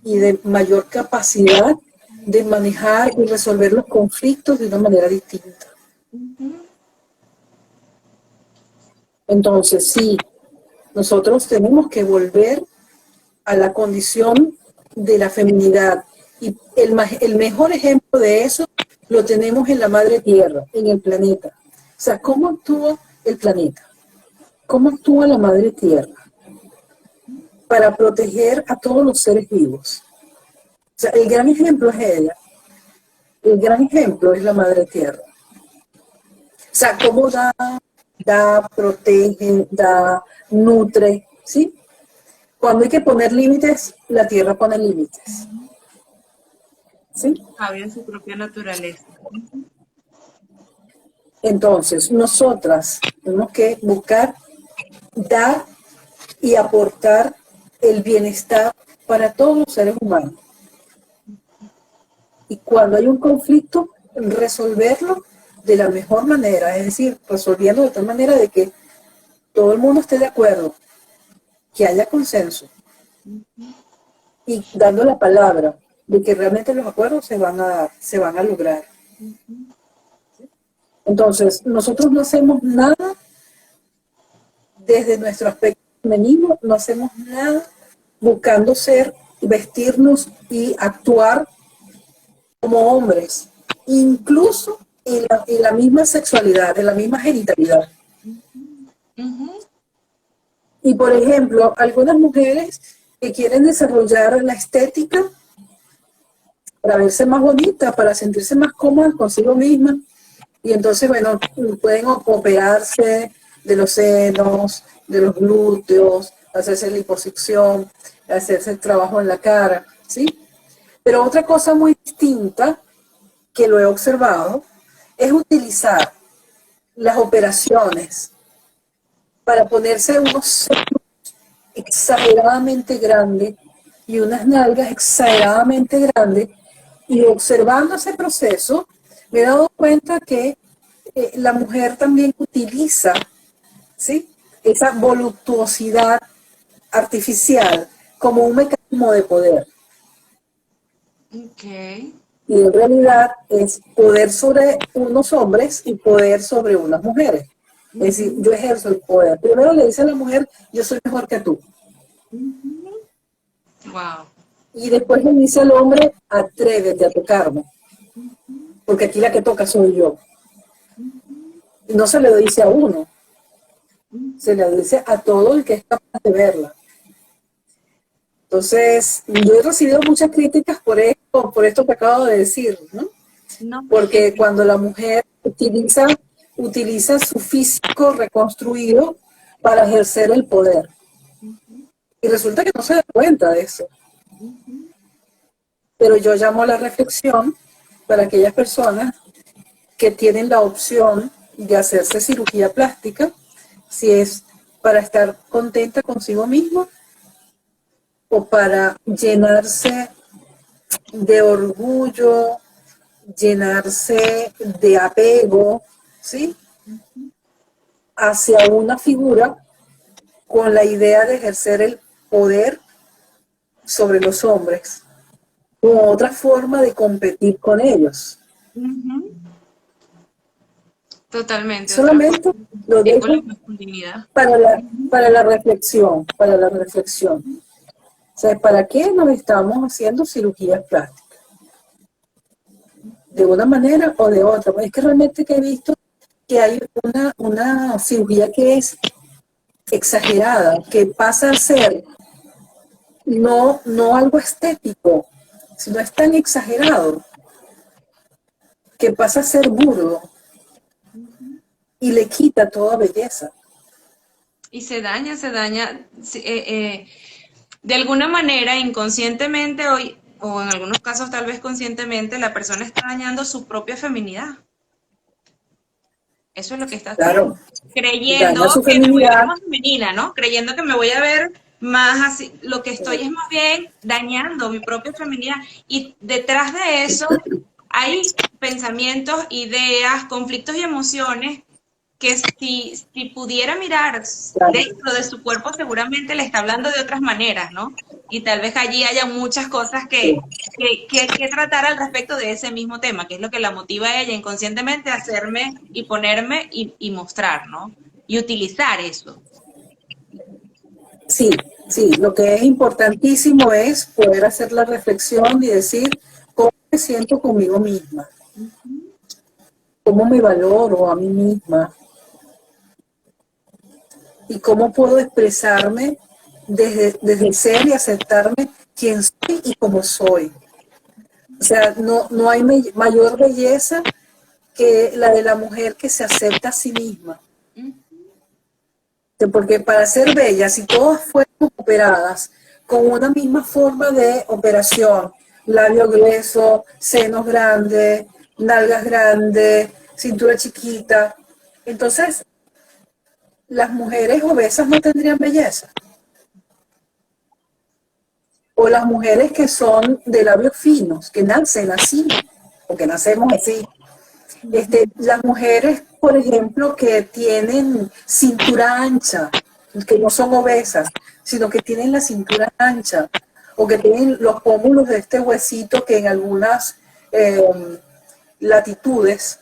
y de mayor capacidad de manejar y resolver los conflictos de una manera distinta. Entonces, sí, nosotros tenemos que volver a la condición de la feminidad. Y el mejor ejemplo de eso lo tenemos en la madre tierra, en el planeta. O sea, ¿cómo actúa el planeta? ¿Cómo actúa la madre tierra para proteger a todos los seres vivos? O sea, el gran ejemplo es ella. El gran ejemplo es la madre tierra. O sea, cómo protege, nutre, ¿sí? Cuando hay que poner límites, la tierra pone límites, ¿sí? Sabía su propia naturaleza. Entonces, nosotras tenemos que buscar dar y aportar el bienestar para todos los seres humanos. Y cuando hay un conflicto, resolverlo de la mejor manera, es decir, resolviendo de tal manera de que todo el mundo esté de acuerdo, que haya consenso y dando la palabra de que realmente los acuerdos se van a lograr. Entonces, nosotros no hacemos nada desde nuestro aspecto femenino, no hacemos nada buscando ser, vestirnos y actuar como hombres, incluso en la misma sexualidad, en la misma genitalidad. Y por ejemplo, algunas mujeres que quieren desarrollar la estética para verse más bonita, para sentirse más cómodas consigo mismas, y entonces, bueno, pueden operarse de los senos, de los glúteos, hacerse liposucción, hacerse el trabajo en la cara, ¿sí? Pero otra cosa muy distinta que lo he observado es utilizar las operaciones para ponerse unos senos exageradamente grandes y unas nalgas exageradamente grandes, y observando ese proceso me he dado cuenta que la mujer también utiliza, ¿sí?, esa voluptuosidad artificial como un mecanismo de poder. Okay. Y en realidad es poder sobre unos hombres y poder sobre unas mujeres. Es decir, yo ejerzo el poder. Primero le dice a la mujer, yo soy mejor que tú. Wow. Y después le dice al hombre, atrévete a tocarme, porque aquí la que toca soy yo. Y no se le dice a uno, se le dice a todo el que es capaz de verla. Entonces, yo he recibido muchas críticas por esto que acabo de decir, ¿no? No. Porque cuando la mujer utiliza su físico reconstruido para ejercer el poder. Y resulta que no se da cuenta de eso. Pero yo llamo a la reflexión para aquellas personas que tienen la opción de hacerse cirugía plástica, si es para estar contenta consigo mismo o para llenarse de orgullo, llenarse de apego, ¿sí?, hacia una figura con la idea de ejercer el poder sobre los hombres, como otra forma de competir con ellos. Totalmente, otra Solamente lo con la dejo masculinidad. para la reflexión, para la reflexión. O sea, ¿para qué nos estamos haciendo cirugías plásticas? De una manera o de otra. Es que realmente que he visto que hay una cirugía que es exagerada, que pasa a ser no algo estético, sino es tan exagerado que pasa a ser burdo y le quita toda belleza. Y se daña, de alguna manera, inconscientemente hoy, o en algunos casos tal vez conscientemente, la persona está dañando su propia feminidad. Eso es lo que está haciendo. Claro, Creyendo daña su que me voy a ver feminidad. más femenina, ¿no? Creyendo que me voy a ver más así. Lo que estoy es más bien dañando mi propia feminidad. Y detrás de eso hay pensamientos, ideas, conflictos y emociones que si pudiera mirar Claro. dentro de su cuerpo, seguramente le está hablando de otras maneras, ¿no? Y tal vez allí haya muchas cosas que tratar al respecto de ese mismo tema, que es lo que la motiva a ella inconscientemente a hacerme y ponerme y mostrar, ¿no? Y utilizar eso. Sí, sí, lo que es importantísimo es poder hacer la reflexión y decir cómo me siento conmigo misma, cómo me valoro a mí misma y cómo puedo expresarme desde el ser y aceptarme quién soy y cómo soy. O sea, no hay mayor belleza que la de la mujer que se acepta a sí misma. Porque para ser bellas, si todas fuéramos operadas con una misma forma de operación, labio grueso, senos grandes, nalgas grandes, cintura chiquita, entonces las mujeres obesas no tendrían belleza. o las mujeres que son de labios finos, que nacen así, o que nacemos así. Las mujeres, por ejemplo, que tienen cintura ancha, que no son obesas, sino que tienen la cintura ancha, o que tienen los pómulos de este huesito que en algunas latitudes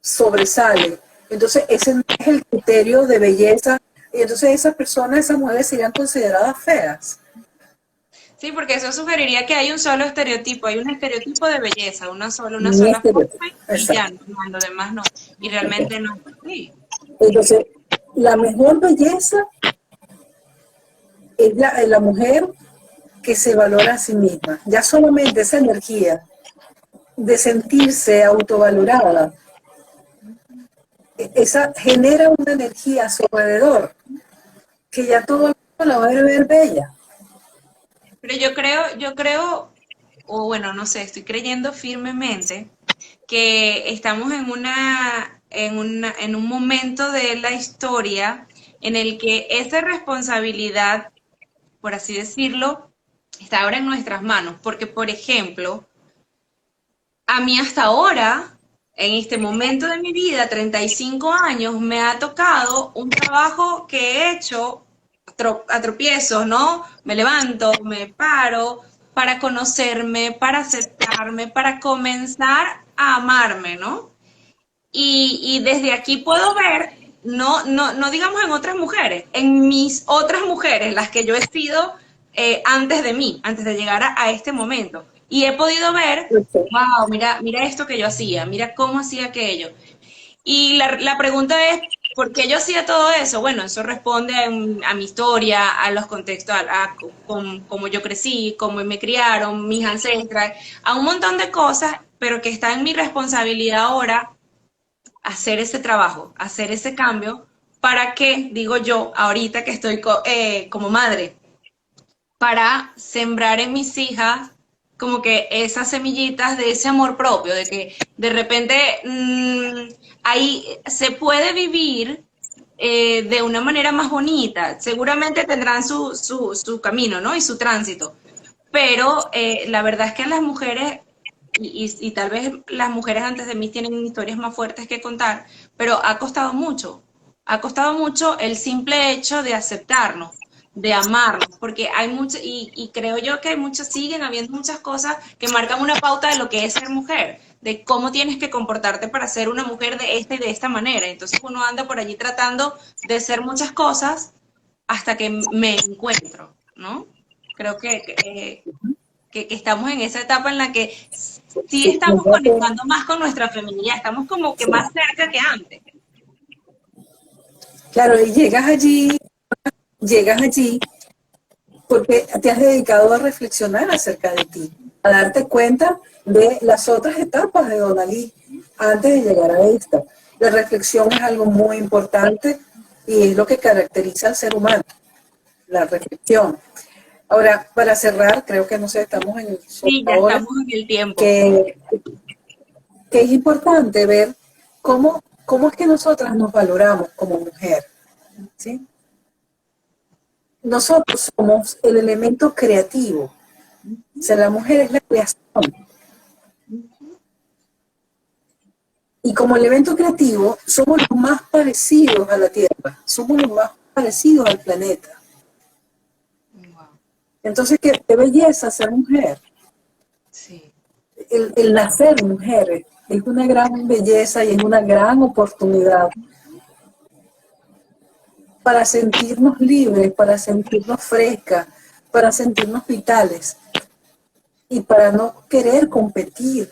sobresale. Entonces, ese no es el criterio de belleza. Y entonces esas personas, esas mujeres serían consideradas feas. Sí, porque eso sugeriría que hay un solo estereotipo, hay un estereotipo de belleza, una Ni sola forma estereotipo. y ya, Exacto. no, lo demás no. Y realmente no. Sí. Entonces, la mejor belleza es la mujer que se valora a sí misma. Ya solamente esa energía de sentirse autovalorada, esa genera una energía a su alrededor que ya todo el mundo la va a ver bella. Pero yo creo, o bueno, no sé, estoy creyendo firmemente que estamos en un momento de la historia en el que esa responsabilidad, por así decirlo, está ahora en nuestras manos. Porque, por ejemplo, a mí hasta ahora, en este momento de mi vida, 35 años, me ha tocado un trabajo que he hecho a tropiezos, ¿no? Me levanto, me paro para conocerme, para aceptarme, para comenzar a amarme, ¿no? Y desde aquí puedo ver, no digamos en otras mujeres, en mis otras mujeres, las que yo he sido antes de mí, antes de llegar a este momento. Y he podido ver, wow, mira esto que yo hacía, mira cómo hacía aquello. Y la pregunta es, ¿por qué yo hacía todo eso? Bueno, eso responde a mi historia, a los contextos, cómo yo crecí, cómo me criaron, mis ancestras, a un montón de cosas, pero que está en mi responsabilidad ahora hacer ese trabajo, hacer ese cambio, para que, digo yo, ahorita que estoy como madre, para sembrar en mis hijas como que esas semillitas de ese amor propio, de que de repente ahí se puede vivir de una manera más bonita. Seguramente tendrán su camino, ¿no? Y su tránsito. Pero la verdad es que las mujeres y tal vez las mujeres antes de mí tienen historias más fuertes que contar, pero ha costado mucho el simple hecho de aceptarnos, de amarnos, porque hay mucho, y creo yo que hay muchas, siguen habiendo muchas cosas que marcan una pauta de lo que es ser mujer, de cómo tienes que comportarte para ser una mujer de esta y de esta manera. Entonces uno anda por allí tratando de ser muchas cosas hasta que me encuentro, ¿no? Creo que estamos en esa etapa en la que sí Sí, estamos conectando más con nuestra feminidad, estamos como que sí. más cerca que antes. Claro, y llegas allí porque te has dedicado a reflexionar acerca de ti, a darte cuenta de las otras etapas de Donalí antes de llegar a esta. La reflexión es algo muy importante y es lo que caracteriza al ser humano, la reflexión. Ahora, para cerrar, creo que no sé, estamos en Sí, ya ahora, estamos en el tiempo. que, que es importante ver cómo es que nosotras nos valoramos como mujer, ¿sí? Nosotros somos el elemento creativo. O sea, la mujer es la creación. Y como elemento creativo, somos los más parecidos a la Tierra. Somos los más parecidos al planeta. Entonces, qué belleza ser mujer. Sí. El nacer mujer es una gran belleza y es una gran oportunidad para sentirnos libres, para sentirnos frescas, para sentirnos vitales y para no querer competir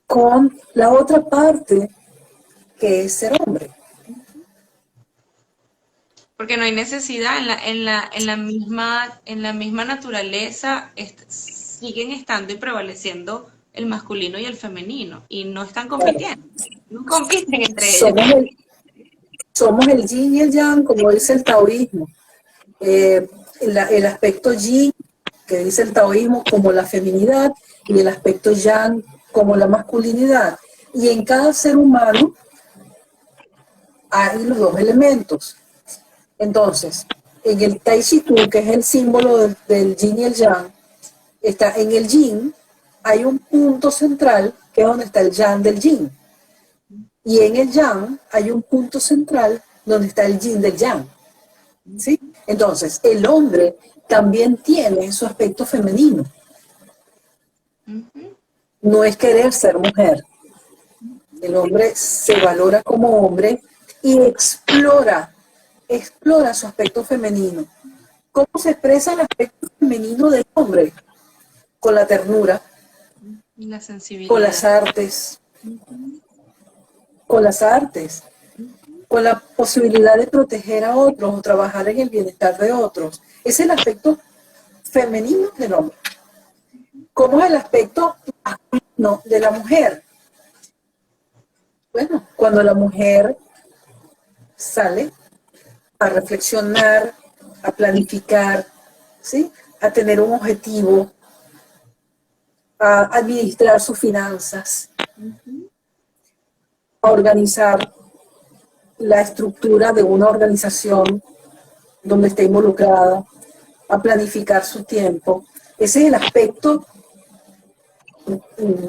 con la otra parte que es ser hombre. Porque no hay necesidad en la misma naturaleza siguen estando y prevaleciendo el masculino y el femenino y no están Claro, compitiendo, no compiten entre ellos. somos somos el yin y el yang, como dice el taoísmo. El aspecto yin, que dice el taoísmo, como la feminidad, y el aspecto yang, como la masculinidad. Y en cada ser humano hay los dos elementos. Entonces, en el Tai Chi Chuan, que es el símbolo del yin y el yang, está en el yin, hay un punto central que es donde está el yang del yin. Y en el yang hay un punto central donde está el yin del yang. ¿Sí? Entonces, el hombre también tiene su aspecto femenino. No es querer ser mujer. El hombre se valora como hombre y explora su aspecto femenino. ¿Cómo se expresa el aspecto femenino del hombre? Con la ternura, La sensibilidad. con las artes, con la posibilidad de proteger a otros o trabajar en el bienestar de otros. Es el aspecto femenino del hombre. ¿Cómo es el aspecto masculino de la mujer? Bueno, cuando la mujer sale a reflexionar, a planificar, ¿sí? A tener un objetivo, a administrar sus finanzas, a organizar la estructura de una organización donde esté involucrada, a planificar su tiempo. Ese es el aspecto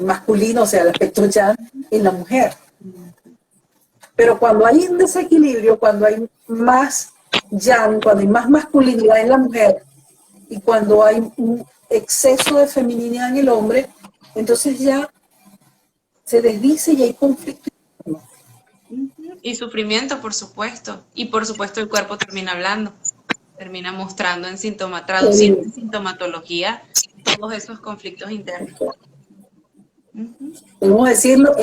masculino, o sea, el aspecto yang en la mujer. Pero cuando hay un desequilibrio, cuando hay más yang, cuando hay más masculinidad en la mujer y cuando hay un exceso de feminidad en el hombre, entonces ya se desdice y hay conflicto. Y sufrimiento, por supuesto. Y por supuesto el cuerpo termina hablando, termina mostrando en traduciendo en sintomatología todos esos conflictos internos. Podemos decirlo,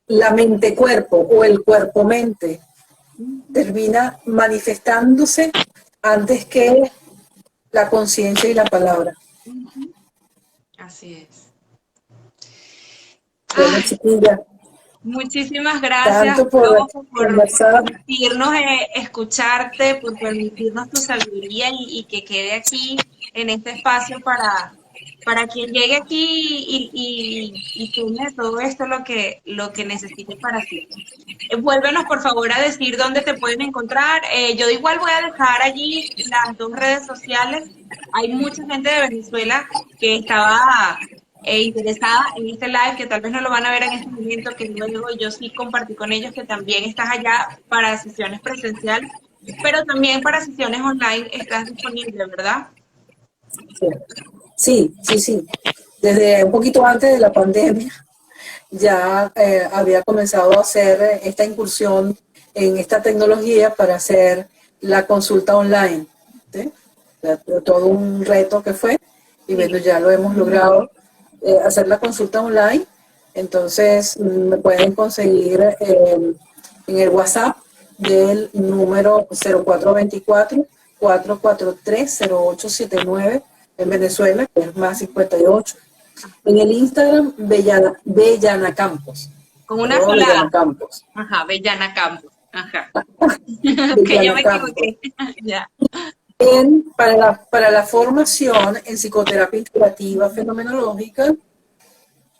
la mente-cuerpo o el cuerpo-mente termina manifestándose antes que la conciencia y la palabra. Así es. Bueno, chiquilla, muchísimas gracias por permitirnos escucharte, por permitirnos tu sabiduría y que quede aquí en este espacio para quien llegue aquí y tome todo esto lo que necesite para ti. Vuélvenos por favor a decir dónde te pueden encontrar. Yo igual voy a dejar allí las 2 redes sociales. Hay mucha gente de Venezuela que estaba interesada en este live, que tal vez no lo van a ver en este momento, que luego yo sí compartí con ellos que también estás allá para sesiones presenciales, pero también para sesiones online estás disponible, ¿verdad? Sí. Desde un poquito antes de la pandemia ya había comenzado a hacer esta incursión en esta tecnología para hacer la consulta online. ¿Sí? Todo un reto que fue, y bueno, ya lo hemos logrado, hacer la consulta online. Entonces me pueden conseguir en el WhatsApp del número 0424-443-0879 en Venezuela, que es más 58. En el Instagram, Bellana Campos. Con una sola. Bellana Campos. Ajá, Bellana Campos. Ajá. Que yo me equivoqué. Ya. Para la formación en psicoterapia integrativa fenomenológica,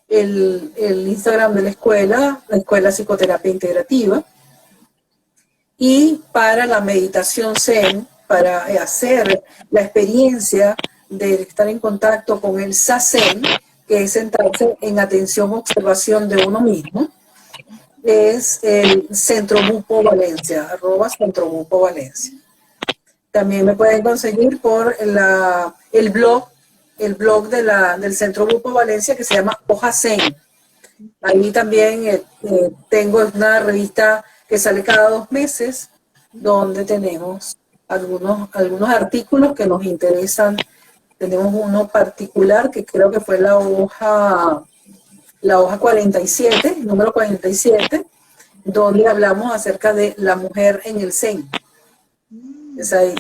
el Instagram de la Escuela Psicoterapia Integrativa. Y para la meditación Zen, para hacer la experiencia de estar en contacto con el Zazen, que es centrarse en atención, observación de uno mismo, es el Centro Bupo Valencia, @Centro Valencia. También me pueden conseguir por el blog del Centro Bupo Valencia, que se llama Hoja Zen. Ahí también tengo una revista que sale cada 2 meses, donde tenemos algunos artículos que nos interesan. Tenemos uno particular que creo que fue la hoja 47, número 47, donde hablamos acerca de la mujer en el Zen.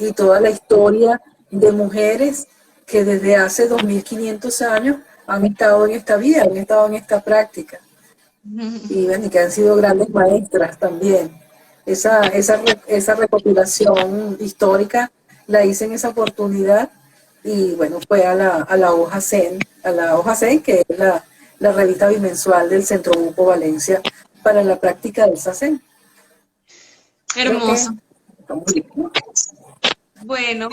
Y toda la historia de mujeres que desde hace 2500 años han estado en esta vida, han estado en esta práctica. Y que han sido grandes maestras también. Esa recopilación histórica la hice en esa oportunidad. Y bueno, fue a la Hoja Zen, que es la revista bimensual del Centro Bupo Valencia para la práctica del Zazen. Hermoso. Bueno,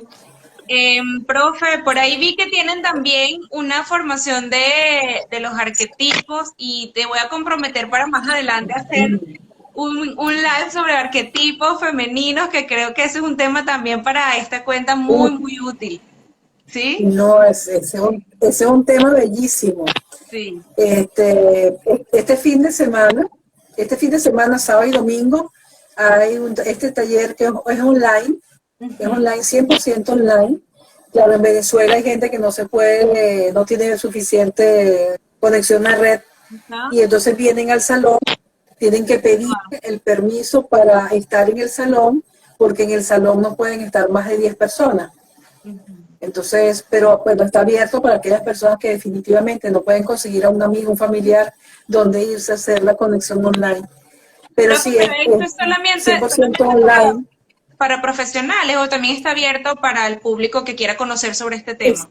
profe, por ahí vi que tienen también una formación de los arquetipos y te voy a comprometer para más adelante a hacer un live sobre arquetipos femeninos, que creo que ese es un tema también para esta cuenta muy, muy útil. ¿Sí? No, ese es un tema bellísimo. Sí. Este fin de semana, sábado y domingo, hay este taller que es online, es online, 100% online. Claro, en Venezuela hay gente que no se puede, no tiene suficiente conexión a red, y entonces vienen al salón, tienen que pedir el permiso para estar en el salón, porque en el salón no pueden estar más de 10 personas. Entonces, pero bueno, está abierto para aquellas personas que definitivamente no pueden conseguir a un amigo, un familiar, donde irse a hacer la conexión online. Pero sí, esto es solamente 100% online. Para profesionales, o también está abierto para el público que quiera conocer sobre este tema.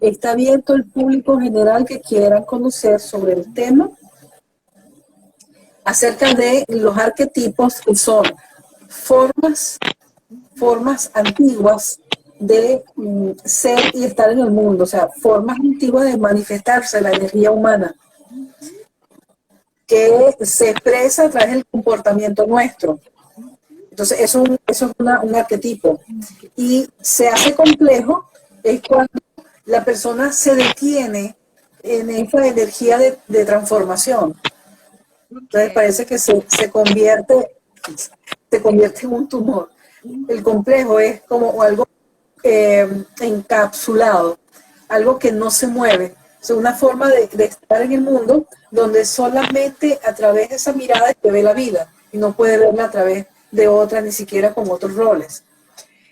Está abierto el público general que quiera conocer sobre el tema acerca de los arquetipos, que son formas antiguas de ser y estar en el mundo, o sea, formas antiguas de manifestarse la energía humana, que se expresa a través del comportamiento nuestro. Entonces, eso es un arquetipo. Y se hace complejo es cuando la persona se detiene en esa energía de transformación. Entonces, parece que se convierte en un tumor. El complejo es como algo encapsulado, algo que no se mueve. Es una forma de estar en el mundo donde solamente a través de esa mirada se ve la vida y no puede verla a través de otra, ni siquiera con otros roles.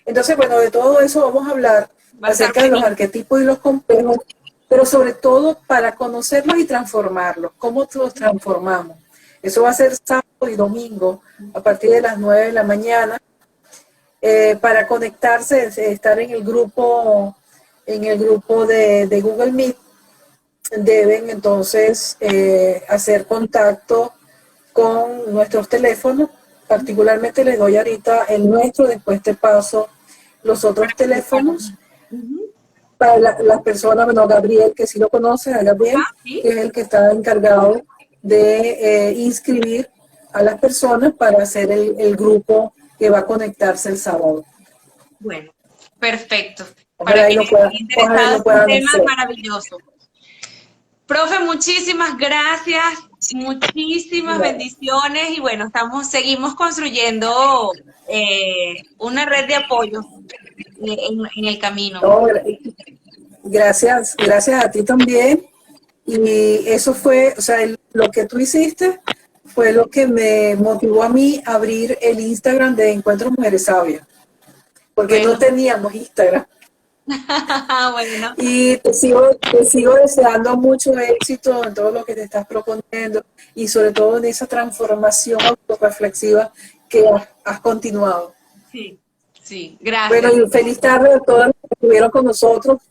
Entonces, bueno, de todo eso vamos a hablar acerca de los arquetipos y los complejos, pero sobre todo para conocerlos y transformarlos. ¿Cómo los transformamos? Eso va a ser sábado y domingo a partir de las 9 de la mañana. Para conectarse, estar en el grupo de Google Meet, deben entonces hacer contacto con nuestros teléfonos. Particularmente les doy ahorita el nuestro, después te paso los otros teléfonos. Para las personas, bueno, Gabriel, que sí lo conoces, a Gabriel, que es el que está encargado de inscribir a las personas para hacer el grupo que va a conectarse el sábado. Bueno, perfecto. Para quienes estén interesados, un tema maravilloso. Profe, muchísimas gracias, muchísimas bendiciones, y bueno, seguimos construyendo una red de apoyo en el camino. No, gracias a ti también. Y eso fue, o sea, lo que tú hiciste fue lo que me motivó a mí a abrir el Instagram de Encuentro Mujeres Sabias, porque no teníamos Instagram. Bueno. Y te sigo deseando mucho éxito en todo lo que te estás proponiendo y sobre todo en esa transformación autorreflexiva que has continuado. Sí, gracias. Bueno, y feliz tarde a todos los que estuvieron con nosotros,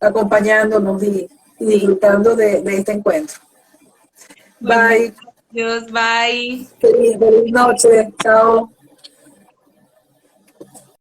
acompañándonos y disfrutando de este encuentro. Bye. Dios, bye. Feliz noche. Chao.